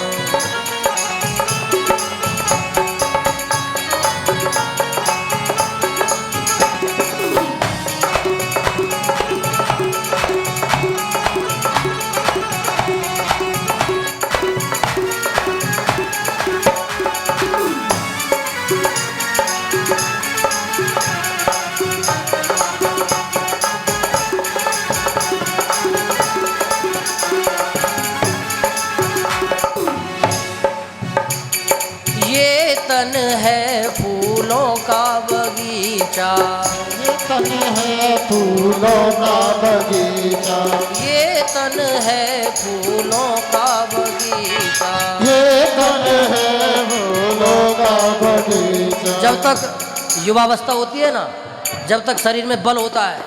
ये तन है फूलों का बगीचा ये तन है फूलों का बगीचा ये तन है फूलों का बगीचा ये तन है फूलों का बगीचा जब तक युवावस्था होती है ना, जब तक शरीर में बल होता है,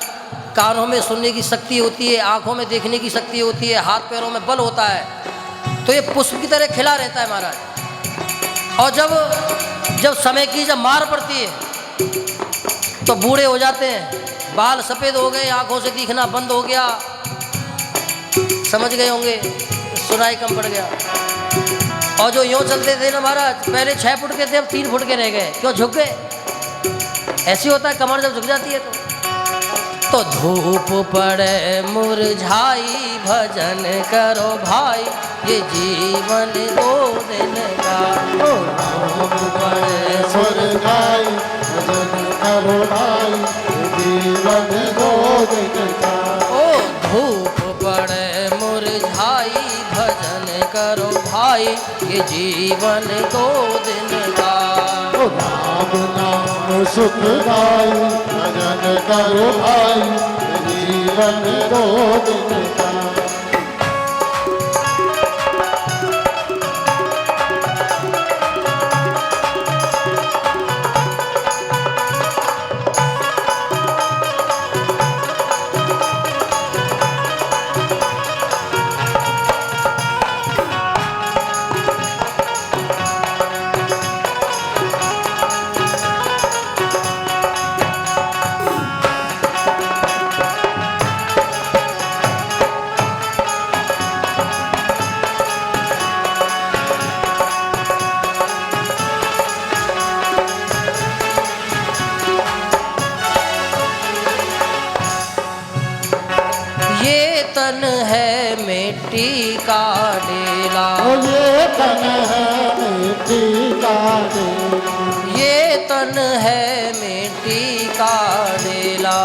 कानों में सुनने की शक्ति होती है, आंखों में देखने की शक्ति होती है, हाथ पैरों में बल होता है, तो ये पुष्प की तरह खिला रहता है महाराज। और जब समय की जब मार पड़ती है तो बूढ़े हो जाते हैं, बाल सफ़ेद हो गए, आंखों से दिखना बंद हो गया, समझ गए होंगे, सुनाई कम पड़ गया। और जो यूँ चलते थे ना महाराज, पहले 6 फुट के थे, अब 3 फुट के रह गए। क्यों झुक गए? ऐसी होता है, कमर जब झुक जाती है तो धूप पड़े मुरझाई भजन करो भाई ये जीवन 2 दिन का। ओ राम पड़े मुरझाई भजन करो भाई जीवन 2 दिन का। ओ धूप पड़े मुरझाई भजन करो भाई ये जीवन 2 दिन का। ओ राम नाम सुखदाई भजन करो भाई जीवन 2 दिन का। ये तन है मिट्टी का डेला, ये तन है मिट्टी का डेला, ये तन है मिट्टी का डेला,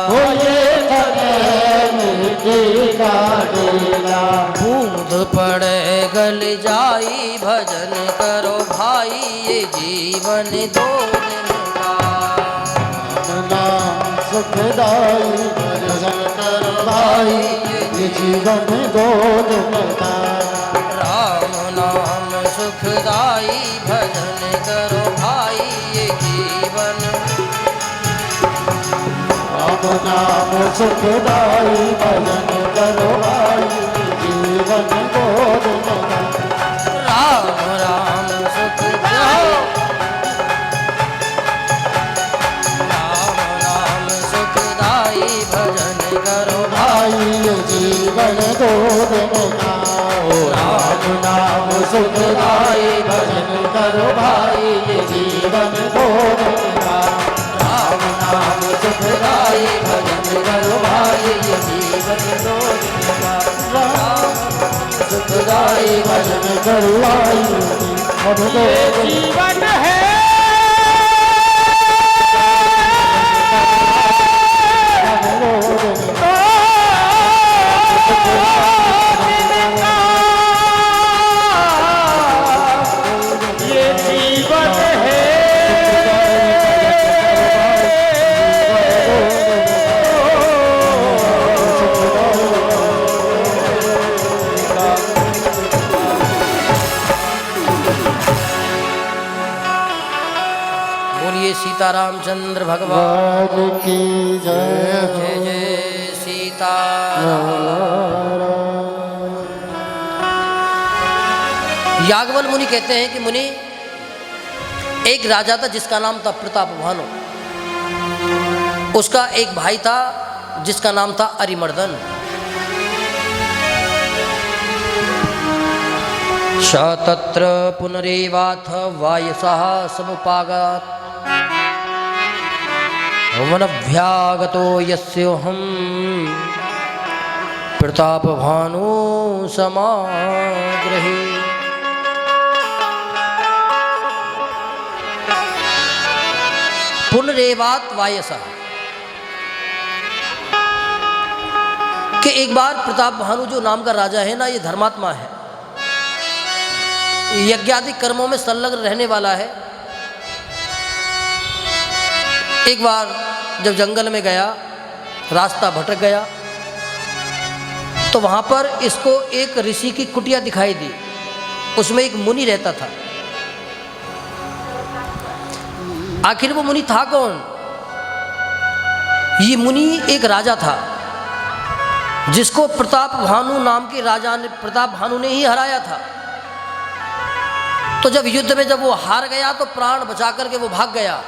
ये तन है मिट्टी का डेला। बूंद पड़े गल जाई भजन करो भाई, ये जीवन दो दिन का। नाम सुखदाई भजन कर भाई, ये जीवन दो दिन का। राम नाम सुखदाई भजन करो भाई, ये जीवन। राम नाम सुखदाई भजन करो भाई, जीवन दो दिन का। राम राम सुखदाई, राम नाम सुखदाई भजन करो भाई, भाई ये जीवन दो दिन का। ओ राम नाम सुखदाई भजन करो भाई, ये जीवन दो दिन का। राम नाम सुखदाई भजन करो भाई, ये जीवन दो दिन का। राम सुखदाई भजन करो भाई, अब दो दिन जीवन है ये जीवन है। बोलिए सीतारामचंद्र भगवान भगवान की जय जय जय सीता। याज्ञवल्क्य मुनि कहते हैं कि मुनि, एक राजा था जिसका नाम था प्रतापभानु, उसका एक भाई था जिसका नाम था अरिमर्दन। स तत्र पुनरेवाथ वायसः समुपागात्, वनभ्यागतो यस्योऽहं प्रतापभानु समाग्रहे। पुनरेवात वायसः, कि एक बार प्रतापभानु जो नाम का राजा है ना, ये धर्मात्मा है, यज्ञादि कर्मों में संलग्न रहने वाला है। एक बार जब जंगल में गया, रास्ता भटक गया, तो वहां पर इसको एक ऋषि की कुटिया दिखाई दी। उसमें एक मुनि रहता था। आखिर वो मुनि था कौन? ये मुनि एक राजा था जिसको प्रतापभानु नाम के राजा ने, प्रतापभानु ने ही हराया था। तो जब युद्ध में जब वो हार गया तो प्राण बचा करके वो भाग गया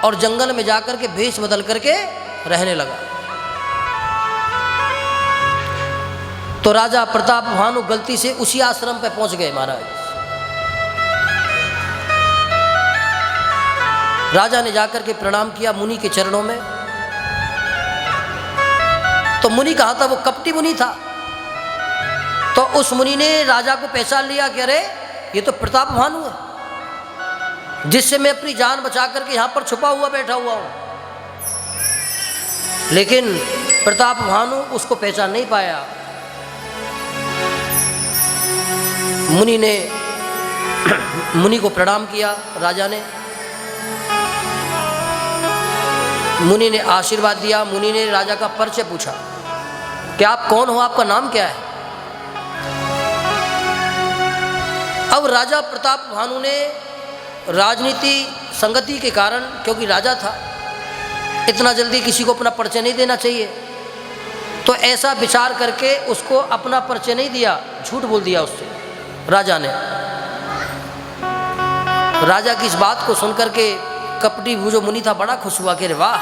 और जंगल में जाकर के भेष बदल करके रहने लगा। तो राजा प्रतापभानु गलती से उसी आश्रम पे पहुंच गए महाराज। राजा ने जाकर के प्रणाम किया मुनि के चरणों में। तो मुनि कहा था, वो कपटी मुनि था। तो उस मुनि ने राजा को पहचान लिया कि अरे ये तो प्रतापभानु है, जिससे मैं अपनी जान बचा करके यहाँ पर छुपा हुआ बैठा हुआ हूँ। लेकिन प्रतापभानु उसको पहचान नहीं पाया। मुनि को प्रणाम किया राजा ने। मुनि ने आशीर्वाद दिया। मुनि ने राजा का परिचय पूछा कि आप कौन हो, आपका नाम क्या है। अब राजा प्रतापभानु ने राजनीति संगति के कारण, क्योंकि राजा था, इतना जल्दी किसी को अपना परिचय नहीं देना चाहिए, तो ऐसा विचार करके उसको अपना परिचय नहीं दिया, झूठ बोल दिया उससे राजा ने। राजा की इस बात को सुनकर के कपटी वो जो मुनि था बड़ा खुश हुआ कि अरे वाह,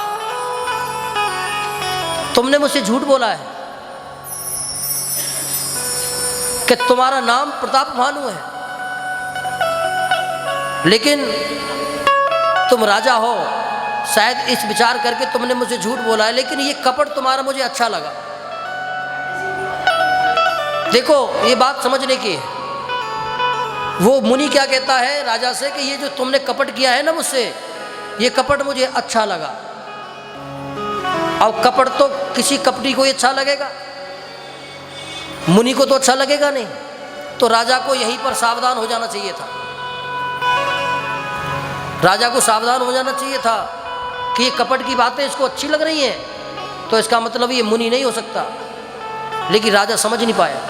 तुमने मुझसे झूठ बोला है कि तुम्हारा नाम प्रतापभानु है, लेकिन तुम राजा हो, शायद इस विचार करके तुमने मुझे झूठ बोला है, लेकिन ये कपट तुम्हारा मुझे अच्छा लगा। देखो ये बात समझने की है। वो मुनि क्या कहता है राजा से कि ये जो तुमने कपट किया है ना मुझसे, ये कपट मुझे अच्छा लगा। अब कपट तो किसी कपटी को ही अच्छा लगेगा, मुनि को तो अच्छा लगेगा नहीं। तो राजा को यहीं पर सावधान हो जाना चाहिए था। राजा को सावधान हो जाना चाहिए था कि ये कपट की बातें इसको अच्छी लग रही हैं, तो इसका मतलब ये मुनि नहीं हो सकता। लेकिन राजा समझ नहीं पाया।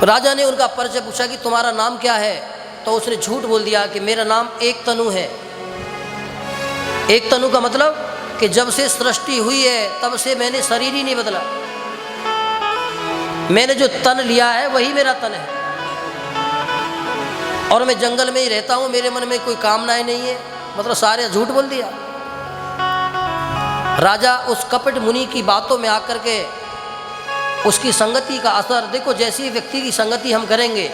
राजा ने उनका परिचय पूछा कि तुम्हारा नाम क्या है, तो उसने झूठ बोल दिया कि मेरा नाम एक तनु है। एक तनु का मतलब कि जब से सृष्टि हुई है तब से मैंने शरीर ही नहीं बदला, मैंने जो तन लिया है वही मेरा तन है, और मैं जंगल में ही रहता हूं, मेरे मन में कोई कामनाएं नहीं है। मतलब सारे झूठ बोल दिया। राजा उस कपट मुनि की बातों में आकर के उसकी संगति का असर, देखो जैसी व्यक्ति की संगति हम करेंगे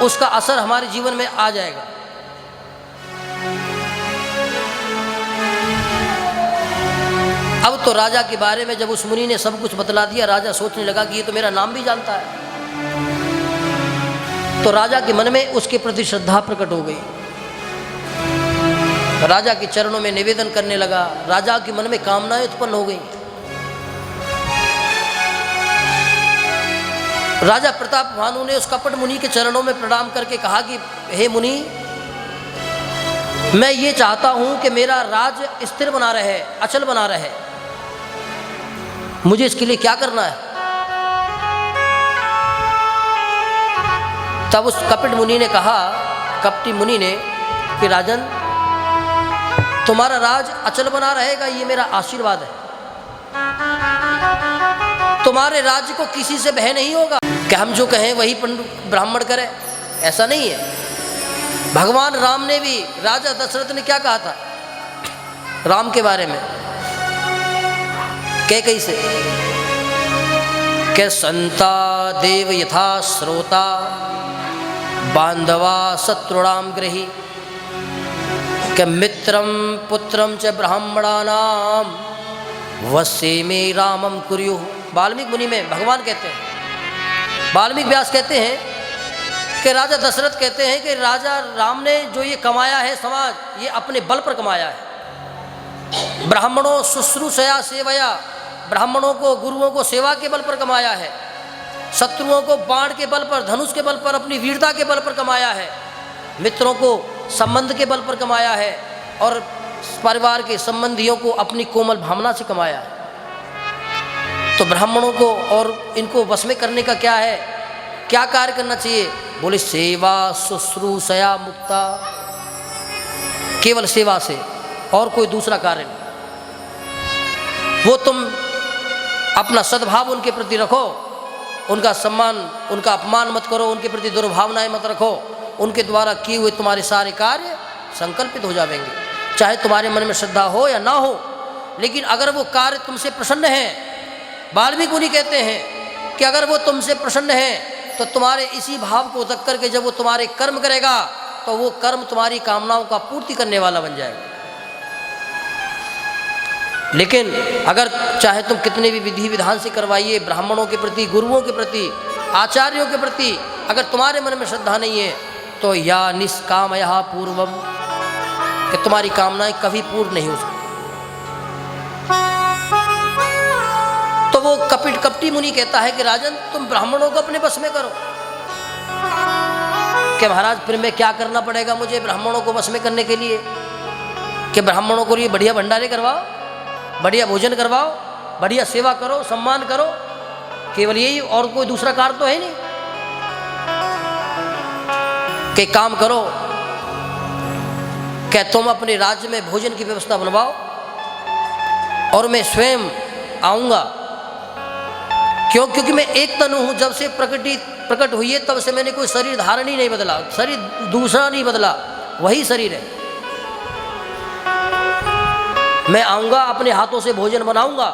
उसका असर हमारे जीवन में आ जाएगा। अब तो राजा के बारे में जब उस मुनि ने सब कुछ बतला दिया, राजा सोचने लगा कि ये तो मेरा नाम भी जानता है। तो राजा के मन में उसके प्रति श्रद्धा प्रकट हो गई। राजा के चरणों में निवेदन करने लगा। राजा के मन में कामनाएं उत्पन्न हो गई। राजा प्रताप भानु ने उस कपट मुनि के चरणों में प्रणाम करके कहा कि हे मुनि, मैं ये चाहता हूं कि मेरा राज स्थिर बना रहे, अचल बना रहे। मुझे इसके लिए क्या करना है? तब उस कपट मुनि ने कहा, कपटी मुनि ने, कि राजन तुम्हारा राज अचल बना रहेगा, ये मेरा आशीर्वाद है। तुम्हारे राज्य को किसी से भय नहीं होगा कि हम जो कहें वही ब्राह्मण करे, ऐसा नहीं है। भगवान राम ने भी, राजा दशरथ ने क्या कहा था राम के बारे में, कैकेयी से, के संता देव यथा श्रोता बांधवा शत्रुणाम गृही, के मित्रम पुत्रम च ब्राह्मणानाम वश्ये में रामम कुर्युः। वाल्मीकि मुनि में भगवान कहते हैं, वाल्मीकि व्यास कहते हैं कि राजा दशरथ कहते हैं कि राजा राम ने जो ये कमाया है समाज, ये अपने बल पर कमाया है। ब्राह्मणों शुश्रूषया सेवया, ब्राह्मणों को, गुरुओं को सेवा के बल पर कमाया है। शत्रुओं को बाण के बल पर, धनुष के बल पर, अपनी वीरता के बल पर कमाया है। मित्रों को संबंध के बल पर कमाया है, और परिवार के संबंधियों को अपनी कोमल भावना से कमाया है। तो ब्राह्मणों को और इनको वश में करने का क्या है, क्या कार्य करना चाहिए? बोले सेवा शुश्रूषया मुक्ता, केवल सेवा से, और कोई दूसरा कार्य नहीं। वो तुम अपना सद्भाव उनके प्रति रखो, उनका सम्मान, उनका अपमान मत करो, उनके प्रति दुर्भावनाएं मत रखो। उनके द्वारा किए हुए तुम्हारे सारे कार्य संकल्पित हो जाएंगे, चाहे तुम्हारे मन में श्रद्धा हो या ना हो। लेकिन अगर वो कार्य तुमसे प्रसन्न है, वाल्मीकि मुनि कहते हैं कि अगर वो तुमसे प्रसन्न है तो तुम्हारे इसी भाव को तक करके जब वो तुम्हारे कर्म करेगा तो वो कर्म तुम्हारी कामनाओं का पूर्ति करने वाला बन जाएगा। लेकिन अगर चाहे तुम कितने भी विधि विधान से करवाइए, ब्राह्मणों के प्रति, गुरुओं के प्रति, आचार्यों के प्रति अगर तुम्हारे मन में श्रद्धा नहीं है तो या निष्कामया पूर्वम, कि तुम्हारी कामनाएं कभी पूर्ण नहीं हो सकती। तो वो कपटी मुनि कहता है कि राजन तुम ब्राह्मणों को अपने बस में करो। कि महाराज फिर मैं क्या करना पड़ेगा मुझे ब्राह्मणों को बस में करने के लिए? कि ब्राह्मणों को लिए बढ़िया भंडारे करवाओ, बढ़िया भोजन करवाओ, बढ़िया सेवा करो, सम्मान करो, केवल यही, और कोई दूसरा कार्य तो है नहीं। कि काम करो, क्या तुम अपने राज्य में भोजन की व्यवस्था बनवाओ और मैं स्वयं आऊँगा। क्यों? क्योंकि मैं एक तनु हूँ। जब से प्रकट हुई है तब से मैंने कोई शरीर धारण ही नहीं बदला, शरीर दूसरा नहीं बदला, वही शरीर है। मैं आऊँगा, अपने हाथों से भोजन बनाऊँगा,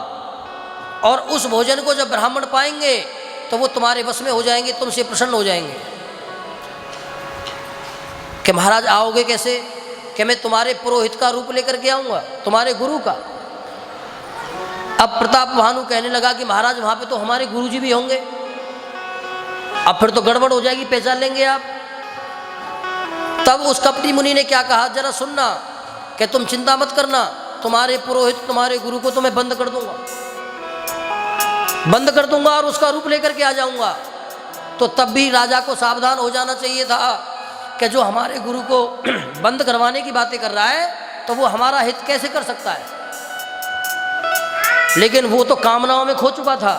और उस भोजन को जब ब्राह्मण पाएंगे तो वो तुम्हारे वश में हो जाएंगे, तुमसे प्रसन्न हो जाएंगे। कि महाराज आओगे कैसे? कि मैं तुम्हारे पुरोहित का रूप लेकर के आऊँगा, तुम्हारे गुरु का। अब प्रताप भानु कहने लगा कि महाराज वहां पे तो हमारे गुरुजी भी होंगे, अब फिर तो गड़बड़ हो जाएगी, पहचान लेंगे आप। तब उस कपटी मुनि ने क्या कहा, जरा सुनना, कि तुम चिंता मत करना, तुम्हारे पुरोहित तुम्हारे गुरु को तो मैं बंद कर दूंगा और उसका रूप लेकर के आ जाऊंगा। तो तब भी राजा को सावधान हो जाना चाहिए था कि जो हमारे गुरु को बंद करवाने की बातें कर रहा है तो वो हमारा हित कैसे कर सकता है। लेकिन वो तो कामनाओं में खो चुका था,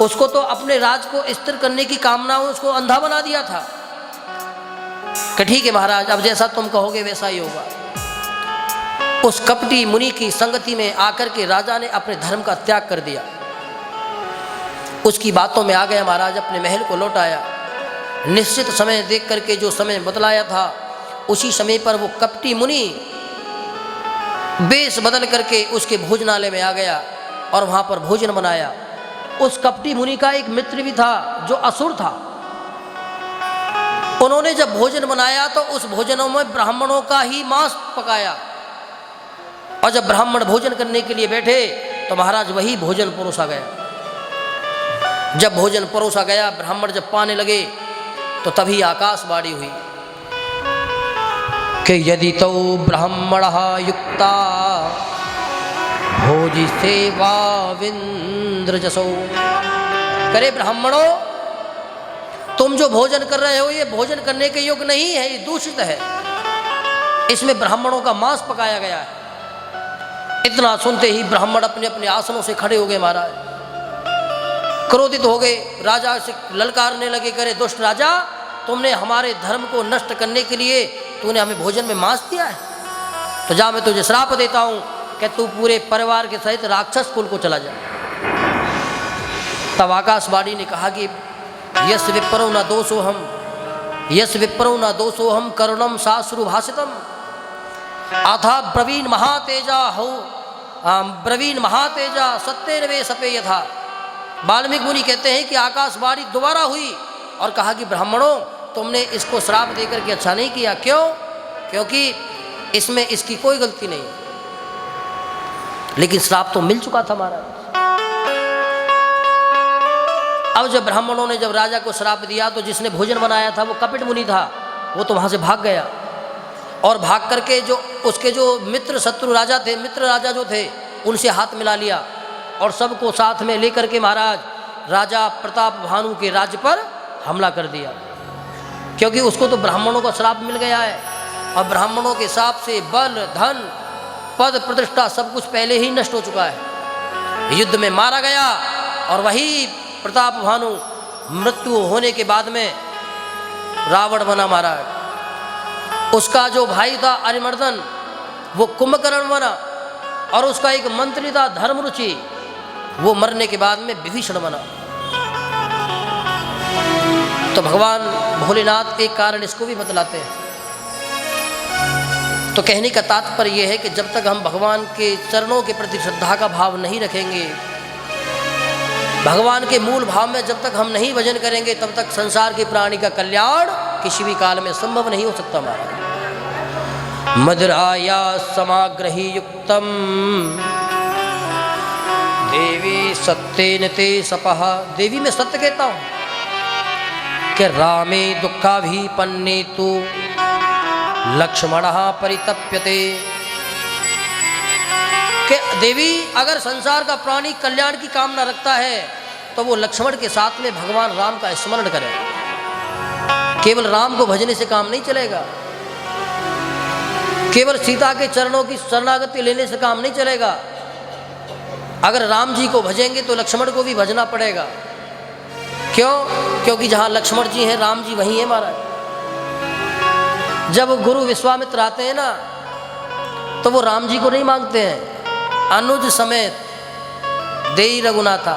उसको तो अपने राज को स्थिर करने की कामनाओं उसको अंधा बना दिया था कि ठीक है महाराज, अब जैसा तुम कहोगे वैसा ही होगा। उस कपटी मुनि की संगति में आकर के राजा ने अपने धर्म का त्याग कर दिया, उसकी बातों में आ गया। महाराज अपने महल को लौट आया, निश्चित समय देख करके जो समय बतलाया था उसी समय पर वो कपटी मुनि वेश बदल करके उसके भोजनालय में आ गया और वहाँ पर भोजन बनाया। उस कपटी मुनि का एक मित्र भी था जो असुर था। उन्होंने जब भोजन बनाया तो उस भोजनों में ब्राह्मणों का ही मांस पकाया, और जब ब्राह्मण भोजन करने के लिए बैठे तो महाराज वही भोजन परोसा गया। जब भोजन परोसा गया, ब्राह्मण जब पाने लगे तो तभी आकाशवाणी हुई कि यदि तो ब्राह्मण युक्ता भोजि सेवा विंद्र जसो। करे ब्राह्मणों, तुम जो भोजन कर रहे हो ये भोजन करने के योग्य नहीं है, ये दूषित है, इसमें ब्राह्मणों का मांस पकाया गया है। इतना सुनते ही ब्राह्मण अपने अपने आसनों से खड़े हो गए। महाराज क्रोधित हो गए, राजा से ललकारने लगे, करे दुष्ट राजा, तुमने हमारे धर्म को नष्ट करने के लिए तूने हमें भोजन में मांस दिया है, तो जा मैं तुझे श्राप देता हूं कि तू पूरे परिवार के सहित राक्षस कुल को चला जा। तब आकाशवाणी ने कहा कि यस विप्रो न दोषो हम, यस विप्रो न दोषो हम करुणम साश्रु भाषितम अथा ब्रवीण महातेजा हो ब्रवीण महातेजा सत्येन वे सपे यथा। वाल्मीकि मुनि कहते हैं कि आकाशवाणी दोबारा हुई और कहा कि ब्राह्मणों, तुमने इसको श्राप देकर के अच्छा नहीं किया। क्यों? क्योंकि इसमें इसकी कोई गलती नहीं, लेकिन श्राप तो मिल चुका था महाराज। अब जब ब्राह्मणों ने जब राजा को श्राप दिया तो जिसने भोजन बनाया था वो कपट मुनि था, वो तो वहां से भाग गया और भाग करके जो उसके जो मित्र शत्रु राजा थे, मित्र राजा जो थे, उनसे हाथ मिला लिया और सबको साथ में लेकर के महाराज राजा प्रताप भानु के राज्य पर हमला कर दिया। क्योंकि उसको तो ब्राह्मणों का श्राप मिल गया है और ब्राह्मणों के हिसाब से बल धन पद प्रतिष्ठा सब कुछ पहले ही नष्ट हो चुका है। युद्ध में मारा गया और वही प्रताप भानु मृत्यु होने के बाद में रावण बना महाराज। उसका जो भाई था अरिमर्दन वो कुंभकर्ण बना और उसका एक मंत्री था धर्मरुचि, वो मरने के बाद में विभीषण बना। तो भगवान भोलेनाथ एक कारण इसको भी बतलाते हैं। तो कहने का तात्पर्य यह है कि जब तक हम भगवान के चरणों के प्रति श्रद्धा का भाव नहीं रखेंगे, भगवान के मूल भाव में जब तक हम नहीं भजन करेंगे, तब तक संसार के प्राणी का कल्याण किसी भी काल में संभव नहीं हो सकता। हमारा मदराया समाग्रही युक्तम देवी सत्येन ते सपः। देवी में सत्य कहता हूं कि रामे दुःखाभिपन्ने तु लक्ष्मणः परितप्यते। कि देवी अगर संसार का प्राणी कल्याण की कामना रखता है तो वो लक्ष्मण के साथ में भगवान राम का स्मरण करे। केवल राम को भजने से काम नहीं चलेगा, केवल सीता के चरणों की शरणागति लेने से काम नहीं चलेगा। अगर राम जी को भजेंगे तो लक्ष्मण को भी भजना पड़ेगा। क्यों? क्योंकि जहाँ लक्ष्मण जी हैं राम जी वहीं है महाराज। जब गुरु विश्वामित्र आते हैं ना तो वो राम जी को नहीं मांगते हैं, अनुज समेत देई रघुनाथा।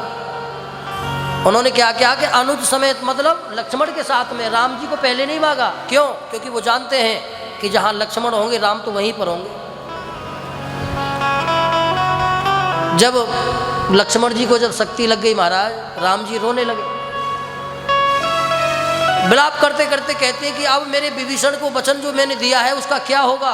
उन्होंने क्या किया कि अनुज समेत मतलब लक्ष्मण के साथ में, राम जी को पहले नहीं मांगा। क्यों? क्योंकि वो जानते हैं कि जहाँ लक्ष्मण होंगे राम तो वहीं पर होंगे। जब लक्ष्मण जी को जब शक्ति लग गई महाराज, राम जी रोने लगे, विलाप करते करते कहते हैं कि अब मेरे विभीषण को वचन जो मैंने दिया है उसका क्या होगा।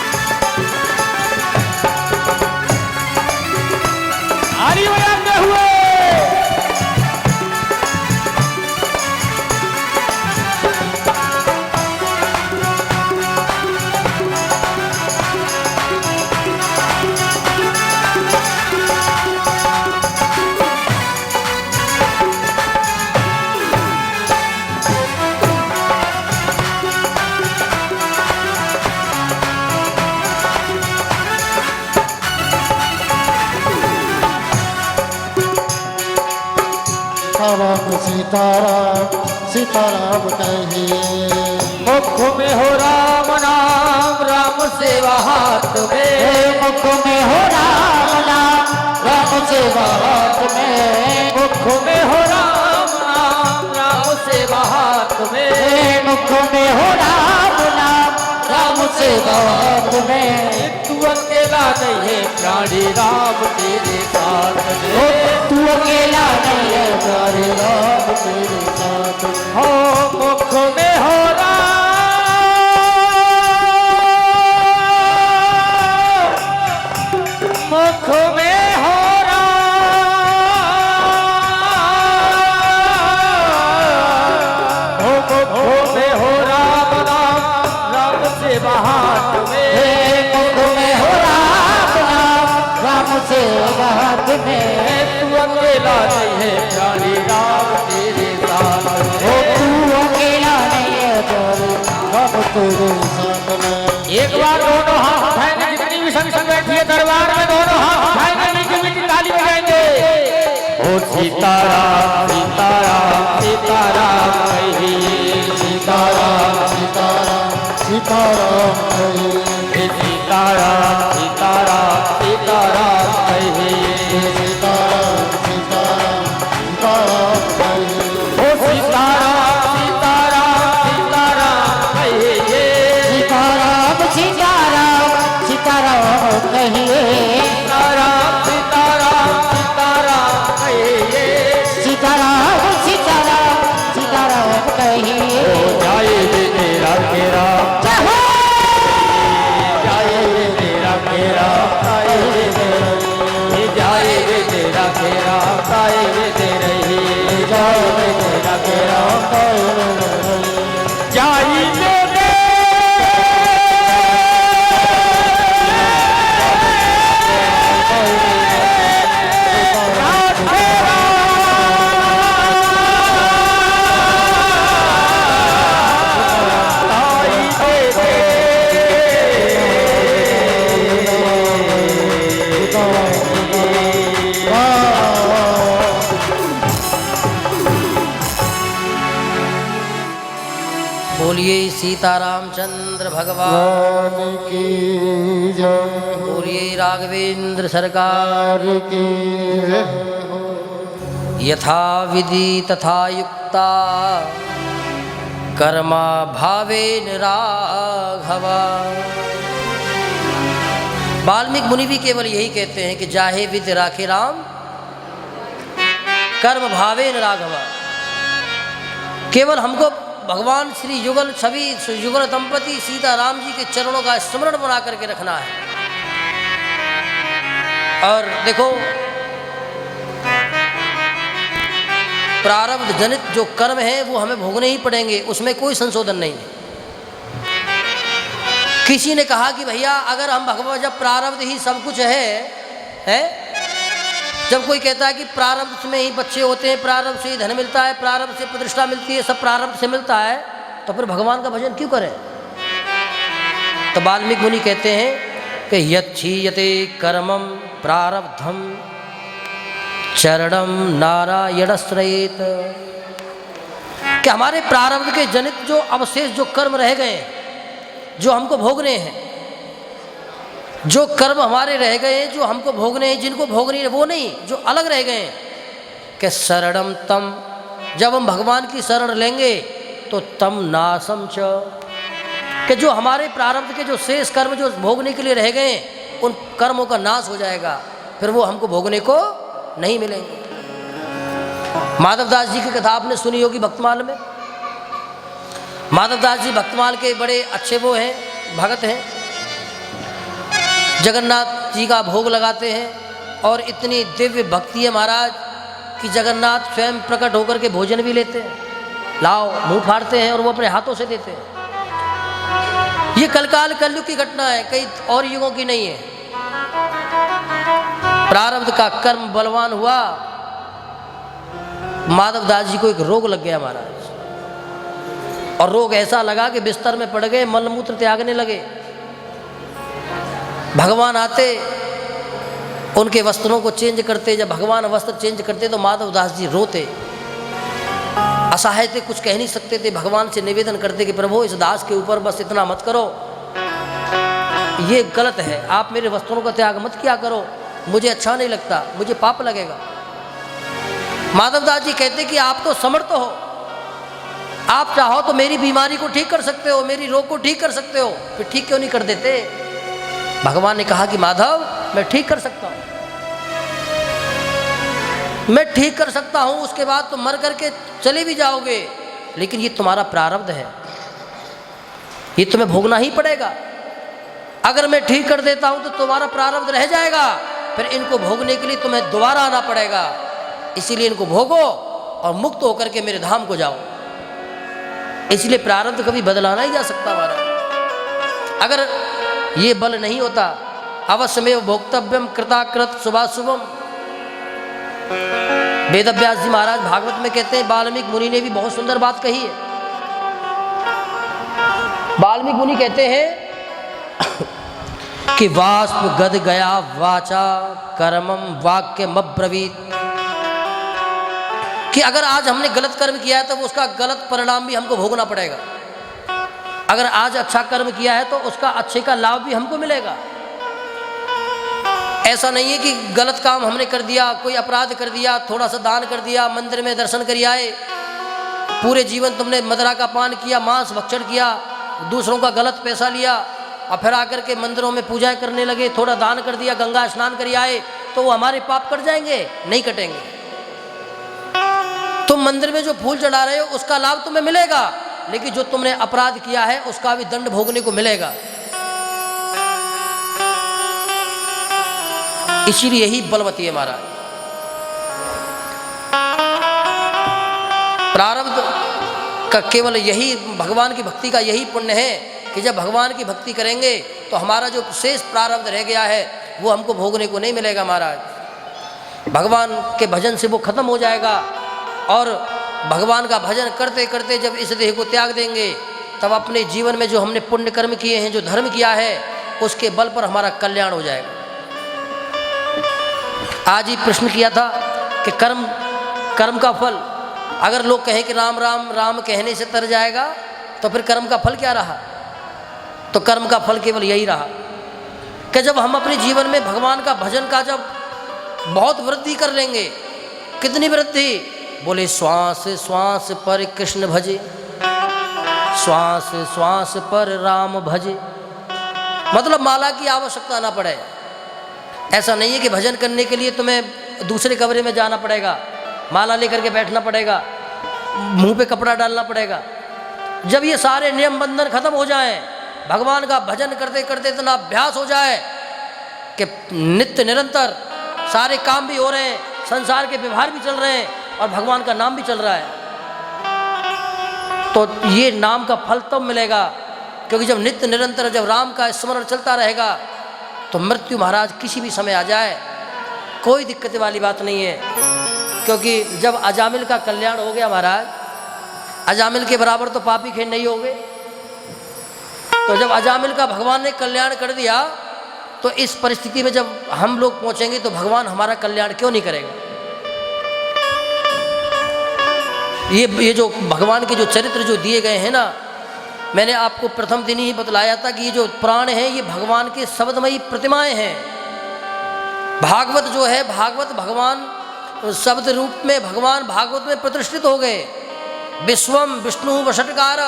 सीताराम सीताराम कहिए। मुख में हो राम नाम, राम सेवा हाथ में। मुख में हो राम नाम, राम सेवा हाथ में। मुख में हो राम नाम, राम सेवा हाथ में। मुख में हो राम नाम, राम सेवा हाथ में। तू अकेला नहीं है प्राणी, राम तेरे साथ में। तू अकेला नहीं है प्यारे, राम तेरे साथ में। हो मुख में हो राम, मुख में हो राम, मुख में हो राम नाम, राम सेवा हाथ में। मुख में हो राम नाम, राम सेवा हाथ में। तू अकेला नहीं है प्राणी, राम तेरे साथ में। तू अकेला नहीं है प्यारे, राम तेरे साथ में। एक बार दोनों हाथ उठाएंगे, जितनी भी संग संग बैठी है दरबार में, दोनों हाथ उठाएंगे, मीठी मीठी ताली बजाएंगे। ओ सीताराम सीताराम सीताराम कहिए। सीताराम सीताराम सीताराम कहिए। सीताराम सीताराम सीताराम कहिए। सीताराम सीताराम सीताराम कहिए। ओ सीताराम सीताराम सीताराम कहिए। सीताराम सीताराम सीताराम कहिए। सीताराम सीताराम सीताराम कहिए। सीताराम सीताराम सीताराम कहिए। जाए रे तेरा घेरा, जय हो। जाए रे तेरा घेरा, जाए रे तेरा घेरा, जाए रे तेरे ही, जाए रे तेरा घेरा, जाई रे बोलिए सीतारामचंद्र भगवान भगवान की जय। बोलिए राघवेंद्र सरकार की जय। यथा विधि तथा युक्ता कर्मा भावेन राघवा। वाल्मीकि मुनि भी केवल यही कहते हैं कि जाहे विधि राखे राम, कर्म भावेन राघवा। केवल हमको भगवान श्री युगल छवि युगल दंपति सीताराम जी के चरणों का स्मरण बना करके रखना है। और देखो, प्रारब्ध जनित जो कर्म है वो हमें भोगने ही पड़ेंगे, उसमें कोई संशोधन नहीं है। किसी ने कहा कि भैया अगर हम भगवान, जब प्रारब्ध ही सब कुछ है, जब कोई कहता है कि प्रारब्ध में ही बच्चे होते हैं, प्रारब्ध से ही धन मिलता है, प्रारब्ध से प्रतिष्ठा मिलती है, सब प्रारब्ध से मिलता है, तो फिर भगवान का भजन क्यों करें? तो वाल्मीकि मुनि कहते हैं कि यच्छीयते कर्मम प्रारब्धम चरणम नारायणश्रयेत। कि हमारे प्रारब्ध के जनित जो अवशेष जो कर्म रह गए हैं, जो हमको भोगने हैं, जो कर्म हमारे रह गए हैं, जो हमको भोगने हैं, जिनको भोगने हैं, वो नहीं, जो अलग रह गए हैं, कि शरणम तम, जब हम भगवान की शरण लेंगे तो तम नासम च, कि जो हमारे प्रारब्ध के जो शेष कर्म जो भोगने के लिए रह गए हैं, उन कर्मों का नाश हो जाएगा, फिर वो हमको भोगने को नहीं मिलेंगे। माधवदास जी की कथा आपने सुनी होगी भक्तमाल में। माधवदास जी भक्तमाल के बड़े अच्छे वो हैं, भगत हैं। जगन्नाथ जी का भोग लगाते हैं और इतनी दिव्य भक्ति है महाराज कि जगन्नाथ स्वयं प्रकट होकर के भोजन भी लेते हैं, लाओ मुंह फाड़ते हैं और वो अपने हाथों से देते हैं। ये कलकाल कलयुग की घटना है, कई और युगों की नहीं है। प्रारब्ध का कर्म बलवान हुआ, माधवदास जी को एक रोग लग गया महाराज, और रोग ऐसा लगा कि बिस्तर में पड़ गए, मलमूत्र त्यागने लगे। भगवान आते, उनके वस्त्रों को चेंज करते। जब भगवान वस्त्र चेंज करते तो माधवदास जी रोते। असहाय थे, कुछ कह नहीं सकते थे, भगवान से निवेदन करते कि प्रभु इस दास के ऊपर बस इतना मत करो, ये गलत है, आप मेरे वस्त्रों का त्याग मत किया करो, मुझे अच्छा नहीं लगता, मुझे पाप लगेगा। माधवदास जी कहते कि आप तो समर्थ हो, आप चाहो तो मेरी बीमारी को ठीक कर सकते हो, मेरी रोग को ठीक कर सकते हो, फिर ठीक क्यों नहीं कर देते? भगवान ने कहा कि माधव मैं ठीक कर सकता हूं, मैं ठीक कर सकता हूं, उसके बाद तुम मर करके चले भी जाओगे, लेकिन ये तुम्हारा प्रारब्ध है, ये तुम्हें भोगना ही पड़ेगा। अगर मैं ठीक कर देता हूं तो तुम्हारा प्रारब्ध रह जाएगा, फिर इनको भोगने के लिए तुम्हें दोबारा आना पड़ेगा, इसीलिए इनको भोगो और मुक्त होकर के मेरे धाम को जाओ। इसलिए प्रारब्ध कभी बदलाना ही जा सकता हमारा। अगर ये बल नहीं होता, अवश्यमेव भोक्तव्यम कृताकृत शुभाशुभम। वेदव्यास जी महाराज भागवत में कहते हैं, वाल्मीकि मुनि ने भी बहुत सुंदर बात कही है। वाल्मीकि मुनि कहते हैं कि वाष्प गद गया वाचा कर्मम वाक्यम अब्रवीत, कि अगर आज हमने गलत कर्म किया है तो उसका गलत परिणाम भी हमको भोगना पड़ेगा, अगर आज अच्छा कर्म किया है तो उसका अच्छे का लाभ भी हमको मिलेगा। ऐसा नहीं है कि गलत काम हमने कर दिया, कोई अपराध कर दिया, थोड़ा सा दान कर दिया, मंदिर में दर्शन कर आए, पूरे जीवन तुमने मदिरा का पान किया, मांस भक्षण किया, दूसरों का गलत पैसा लिया और फिर आकर के मंदिरों में पूजा करने लगे, थोड़ा दान कर दिया, गंगा स्नान कर आए, तो वो हमारे पाप कट जाएंगे? नहीं कटेंगे। तुम मंदिर में जो फूल चढ़ा रहे हो उसका लाभ तुम्हें मिलेगा, लेकिन जो तुमने अपराध किया है उसका भी दंड भोगने को मिलेगा। इसीलिए ही बलवती है महाराज। प्रारब्ध का केवल यही, भगवान की भक्ति का यही पुण्य है कि जब भगवान की भक्ति करेंगे तो हमारा जो शेष प्रारब्ध रह गया है वो हमको भोगने को नहीं मिलेगा महाराज। भगवान के भजन से वो खत्म हो जाएगा, और भगवान का भजन करते करते जब इस देह को त्याग देंगे तब अपने जीवन में जो हमने पुण्य कर्म किए हैं, जो धर्म किया है, उसके बल पर हमारा कल्याण हो जाएगा। आज ही प्रश्न किया था कि कर्म का फल, अगर लोग कहें कि राम राम राम कहने से तर जाएगा तो फिर कर्म का फल क्या रहा? तो कर्म का फल केवल यही रहा कि जब हम अपने जीवन में भगवान का भजन का जब बहुत वृद्धि कर लेंगे, कितनी वृद्धि? बोले श्वास श्वास पर कृष्ण भजे, श्वास श्वास पर राम भजे, मतलब माला की आवश्यकता ना पड़े। ऐसा नहीं है कि भजन करने के लिए तुम्हें दूसरे कमरे में जाना पड़ेगा, माला लेकर के बैठना पड़ेगा, मुंह पे कपड़ा डालना पड़ेगा। जब ये सारे नियम बंधन खत्म हो जाएं, भगवान का भजन करते करते इतना अभ्यास हो जाए कि नित्य निरंतर सारे काम भी हो रहे हैं, संसार के व्यवहार भी चल रहे हैं और भगवान का नाम भी चल रहा है, तो ये नाम का फल तब मिलेगा। क्योंकि जब नित्य निरंतर जब राम का स्मरण चलता रहेगा तो मृत्यु महाराज किसी भी समय आ जाए कोई दिक्कत वाली बात नहीं है। क्योंकि जब अजामिल का कल्याण हो गया महाराज, अजामिल के बराबर तो पापी खेल नहीं हो गए, तो जब अजामिल का भगवान ने कल्याण कर दिया तो इस परिस्थिति में जब हम लोग पहुंचेंगे तो भगवान हमारा कल्याण क्यों नहीं करेगा? ये जो भगवान के जो चरित्र जो दिए गए हैं ना, मैंने आपको प्रथम दिन ही बतलाया था कि ये जो प्राण हैं ये भगवान के शब्दमयी प्रतिमाएं हैं। भागवत जो है, भागवत भगवान शब्द रूप में भगवान भागवत में प्रतिष्ठित हो गए। विश्वम विष्णु वषटकार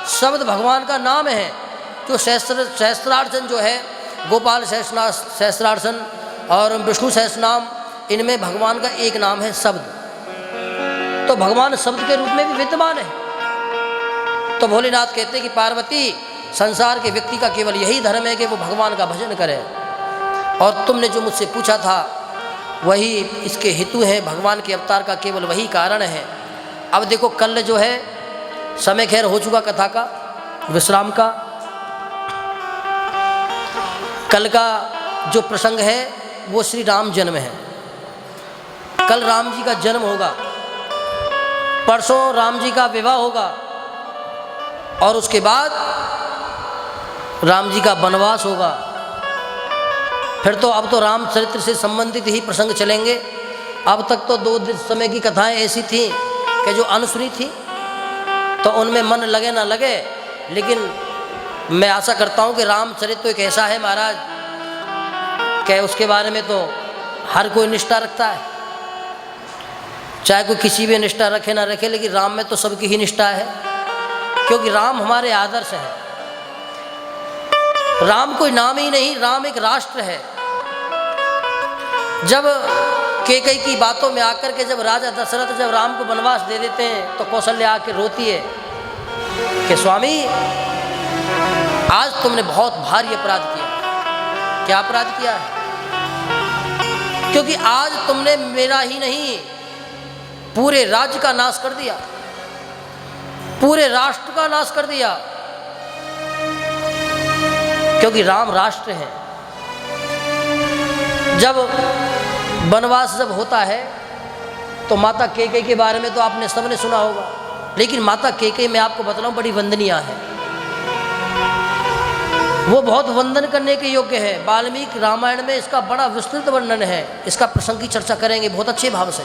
शब्द भगवान का नाम है। जो सहस्त्रार्चन जो है, गोपाल सहस्त्रार्चन और विष्णु सहस्रनाम, इनमें भगवान का एक नाम है शब्द। तो भगवान शब्द के रूप में भी विद्यमान है। तो भोलेनाथ कहते हैं कि पार्वती, संसार के व्यक्ति का केवल यही धर्म है कि वो भगवान का भजन करे, और तुमने जो मुझसे पूछा था वही इसके हेतु है। भगवान के अवतार का केवल वही कारण है। अब देखो, कल जो है समय खैर हो चुका कथा का, विश्राम का। कल का जो प्रसंग है वो श्री राम जन्म है। कल राम जी का जन्म होगा, परसों राम जी का विवाह होगा, और उसके बाद राम जी का वनवास होगा। फिर तो अब तो रामचरित्र से संबंधित ही प्रसंग चलेंगे। अब तक तो 2 समय की कथाएं ऐसी थीं कि जो अनसुनी थी, तो उनमें मन लगे ना लगे, लेकिन मैं आशा करता हूँ कि रामचरित तो एक ऐसा है महाराज कि उसके बारे में तो हर कोई निष्ठा रखता है, चाहे कोई किसी भी निष्ठा रखे ना रखे, लेकिन राम में तो सबकी ही निष्ठा है, क्योंकि राम हमारे आदर्श है। राम कोई नाम ही नहीं, राम एक राष्ट्र है। जब कैकेयी की बातों में आकर के जब राजा दशरथ जब राम को वनवास दे देते हैं तो कौशल्या आके रोती है कि स्वामी आज तुमने बहुत भारी अपराध किया। क्या अपराध किया है? क्योंकि आज तुमने मेरा ही नहीं पूरे राज्य का नाश कर दिया, पूरे राष्ट्र का नाश कर दिया, क्योंकि राम राष्ट्र है। जब वनवास जब होता है तो माता कैकेयी के बारे में तो आपने सबने सुना होगा, लेकिन माता कैकेयी मैं आपको बतलाऊं बड़ी वंदनीय है, वो बहुत वंदन करने के योग्य है। वाल्मीकि रामायण में इसका बड़ा विस्तृत वर्णन है, इसका प्रसंग की चर्चा करेंगे बहुत अच्छे भाव से।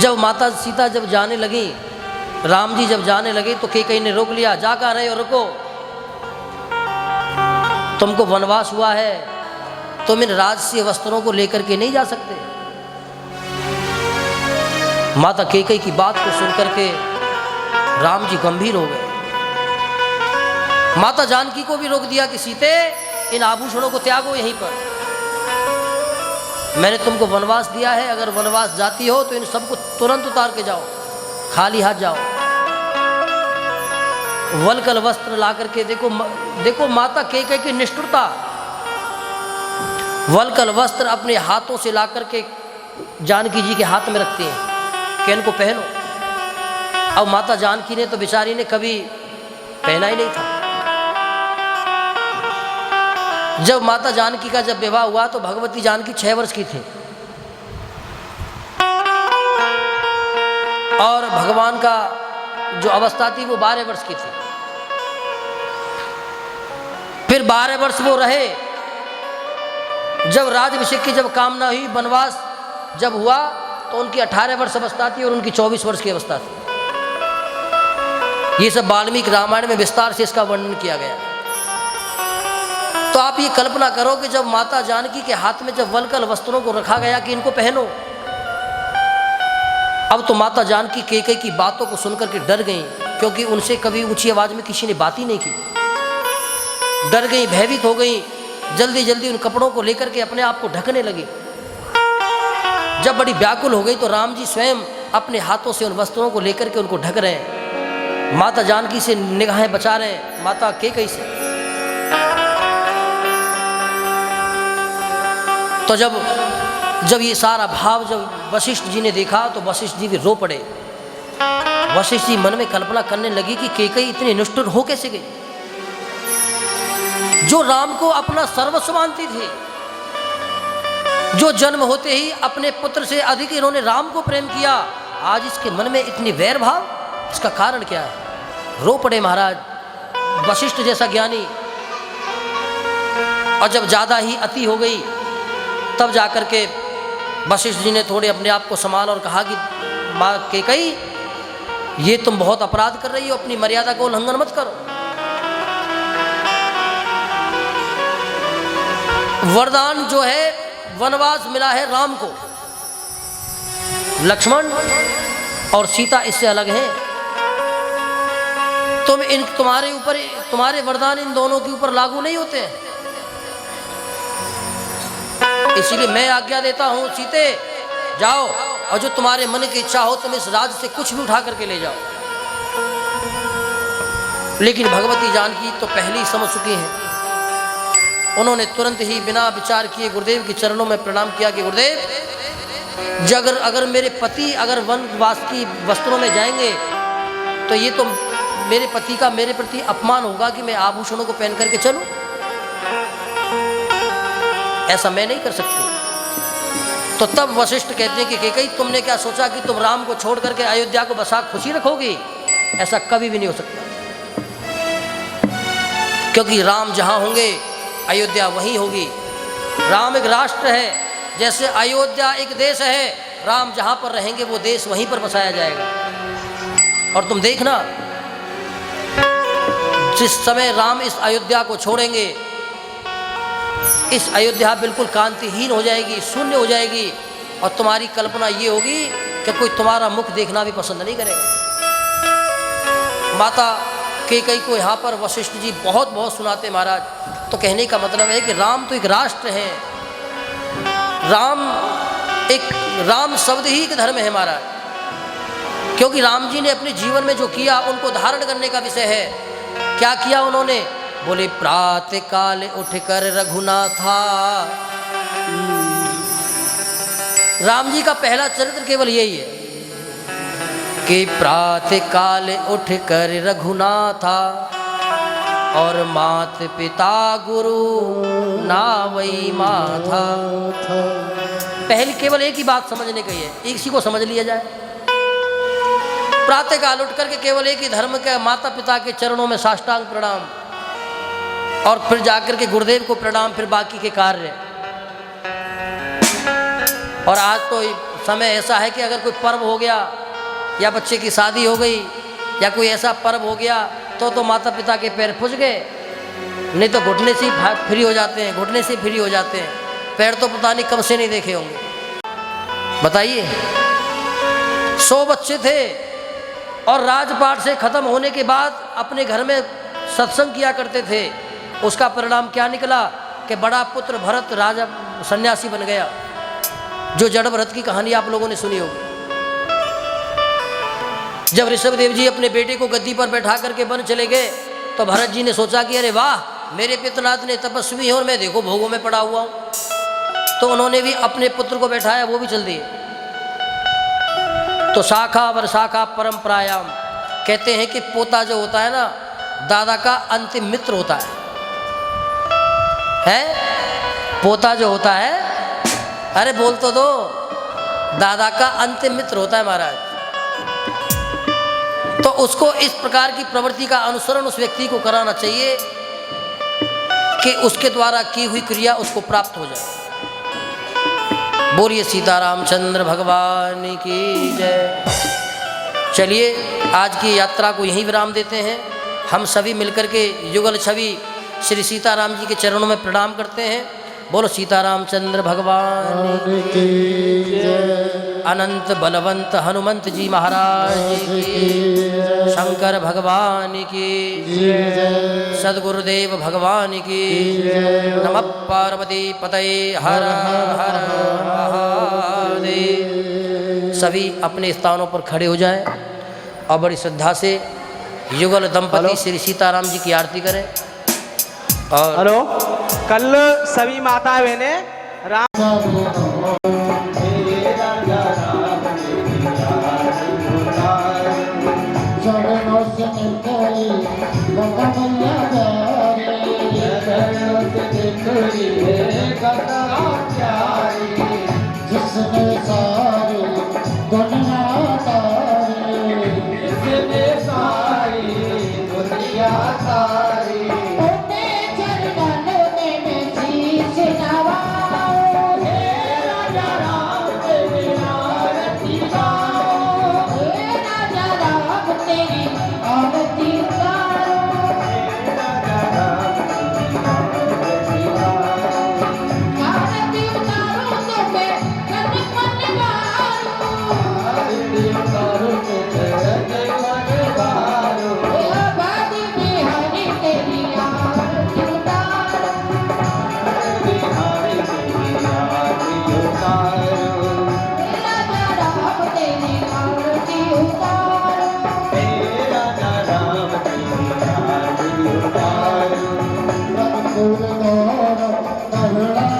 जब माता सीता जब जाने लगी, राम जी जब जाने लगे तो कैकेयी ने रोक लिया, जा कहाँ रहे हो, रुको, तुमको वनवास हुआ है, तुम इन राजसीय वस्त्रों को लेकर के नहीं जा सकते। माता कैकेयी की बात को सुनकर के राम जी गंभीर हो गए। माता जानकी को भी रोक दिया कि सीते इन आभूषणों को त्यागो यहीं पर, मैंने तुमको वनवास दिया है, अगर वनवास जाती हो तो इन सबको तुरंत उतार के जाओ, खाली हाथ जाओ। वलकल वस्त्र ला करके देखो माता कैकेयी की निष्ठुरता, वलकल वस्त्र अपने हाथों से ला करके जानकी जी के हाथ में रखते हैं कि इनको पहनो। अब माता जानकी ने तो बेचारी ने कभी पहना ही नहीं था। जब माता जानकी का जब विवाह हुआ तो भगवती जानकी 6 वर्ष की थी और भगवान का जो अवस्था थी वो 12 वर्ष की थी। फिर 12 वर्ष वो रहे। जब राज्याभिषेक की जब कामना हुई, वनवास जब हुआ तो उनकी 18 वर्ष अवस्था थी और उनकी 24 वर्ष की अवस्था थी। ये सब वाल्मीकि रामायण में विस्तार से इसका वर्णन किया गया। तो आप ये कल्पना करो कि जब माता जानकी के हाथ में जब वलकल वस्त्रों को रखा गया कि इनको पहनो, अब तो माता जानकी कैकेयी की बातों को सुनकर के डर गई, क्योंकि उनसे कभी ऊंची आवाज में किसी ने बात ही नहीं की। डर गई, भयभीत हो गई, जल्दी जल्दी उन कपड़ों को लेकर के अपने आप को ढकने लगी। जब बड़ी व्याकुल हो गई तो राम जी स्वयं अपने हाथों से उन वस्त्रों को लेकर के उनको ढक रहे हैं, माता जानकी से निगाहें बचा रहे हैं, माता कैकेयी से। तो जब ये सारा भाव जब वशिष्ठ जी ने देखा तो वशिष्ठ जी भी रो पड़े। वशिष्ठ जी मन में कल्पना करने लगी कि कैकेयी इतनी निष्ठुर हो कैसे गई, जो राम को अपना सर्वस्व मानती थी, जो जन्म होते ही अपने पुत्र से अधिक इन्होंने राम को प्रेम किया, आज इसके मन में इतनी वैर भाव, इसका कारण क्या है? रो पड़े महाराज वशिष्ठ जैसा ज्ञानी। और जब ज़्यादा ही अति हो गई तब जाकर के वशिष्ठ जी ने थोड़े अपने आप को संभाल और कहा कि माँ कैकेयी, ये तुम बहुत अपराध कर रही हो, अपनी मर्यादा को उल्लंघन मत करो। वरदान जो है वनवास मिला है राम को, लक्ष्मण और सीता इससे अलग हैं। तुम्हारे ऊपर तुम्हारे वरदान इन दोनों के ऊपर लागू नहीं होते हैं। इसीलिए मैं आज्ञा देता हूं सीते जाओ और जो तुम्हारे मन की इच्छा हो तुम इस राज्य से कुछ भी उठा करके ले जाओ। लेकिन भगवती जानकी तो पहले ही समझ चुकी हैं। उन्होंने तुरंत ही बिना विचार किए गुरुदेव के चरणों में प्रणाम किया कि गुरुदेव, अगर मेरे पति अगर वनवास की वस्त्रों में जाएंगे तो ये तो मेरे पति का मेरे प्रति अपमान होगा कि मैं आभूषणों को पहन करके चलूं। ऐसा मैं नहीं कर सकती। तो तब वशिष्ठ कहते हैं कि कैकेयी, तुमने क्या सोचा कि तुम राम को छोड़ करके अयोध्या को बसा खुशी रखोगी? ऐसा कभी भी नहीं हो सकता, क्योंकि राम जहां होंगे अयोध्या वहीं होगी। राम एक राष्ट्र है, जैसे अयोध्या एक देश है, राम जहाँ पर रहेंगे वो देश वहीं पर बसाया जाएगा। और तुम देखना, जिस समय राम इस अयोध्या को छोड़ेंगे, इस अयोध्या बिल्कुल कांतिहीन हो जाएगी, शून्य हो जाएगी, और तुम्हारी कल्पना ये होगी कि कोई तुम्हारा मुख देखना भी पसंद नहीं करेगा। माता कैकेयी को यहाँ पर वशिष्ठ जी बहुत बहुत सुनाते महाराज। तो कहने का मतलब है कि राम तो एक राष्ट्र है, राम शब्द ही एक धर्म है महाराज, क्योंकि राम जी ने अपने जीवन में जो किया उनको धारण करने का विषय है। क्या किया उन्होंने? बोले प्रातः काल उठकर रघुनाथा। राम जी का पहला चरित्र केवल यही है कि प्रातः काल उठकर रघुनाथा और मात पिता गुरु नावई माथा। पहली केवल एक ही बात समझने की है, इसी को समझ लिया जाए। प्रातः काल उठ करके केवल एक ही धर्म के माता पिता के चरणों में साष्टांग प्रणाम, और फिर जाकर के गुरुदेव को प्रणाम, फिर बाकी के कार्य। और आज तो समय ऐसा है कि अगर कोई पर्व हो गया या बच्चे की शादी हो गई या कोई ऐसा पर्व हो गया तो माता पिता के पैर फुस गए, नहीं तो घुटने से ही फ्री हो जाते हैं, घुटने से फ्री हो जाते हैं। पैर तो पता नहीं कब से नहीं देखे होंगे। बताइए, 100 बच्चे थे और राजपाट से खत्म होने के बाद अपने घर में सत्संग किया करते थे। उसका परिणाम क्या निकला कि बड़ा पुत्र भरत राजा सन्यासी बन गया। जो जड़ भरत की कहानी आप लोगों ने सुनी होगी। जब ऋषभदेव जी अपने बेटे को गद्दी पर बैठा करके वन चले गए तो भरत जी ने सोचा कि अरे वाह, मेरे पितृनाथ ने तपस्वी है और मैं देखो भोगों में पड़ा हुआ हूँ। तो उन्होंने भी अपने पुत्र को बैठाया, वो भी चल दिए। तो शाखा वर्शाखा परंपरायाम कहते हैं कि पोता जो होता है ना, दादा का अंतिम मित्र होता है? पोता जो होता है, अरे बोल तो दो, दादा का अंतिम मित्र होता है महाराज। तो उसको इस प्रकार की प्रवृत्ति का अनुसरण उस व्यक्ति को कराना चाहिए कि उसके द्वारा की हुई क्रिया उसको प्राप्त हो जाए। बोलिए सीतारामचंद्र भगवान की जय। चलिए आज की यात्रा को यहीं विराम देते हैं। हम सभी मिलकर के युगल छवि श्री सीताराम जी के चरणों में प्रणाम करते हैं। बोलो सीतारामचंद्र भगवान की जय। अनंत बलवंत हनुमंत जी महाराज की, शंकर भगवान की जय, सद्गुरुदेव भगवान की नमः पार्वती पतये हर हर महादेव। सभी अपने स्थानों पर खड़े हो जाएं और बड़ी श्रद्धा से युगल दंपति श्री सीताराम जी की आरती करें। और हेलो, कल सभी माता बहनें चरणों से मिल गई गंगा मैया प्यारी, जिसने सारी दुनिया तारी, जिसने सारी दुनिया तारी। करुणा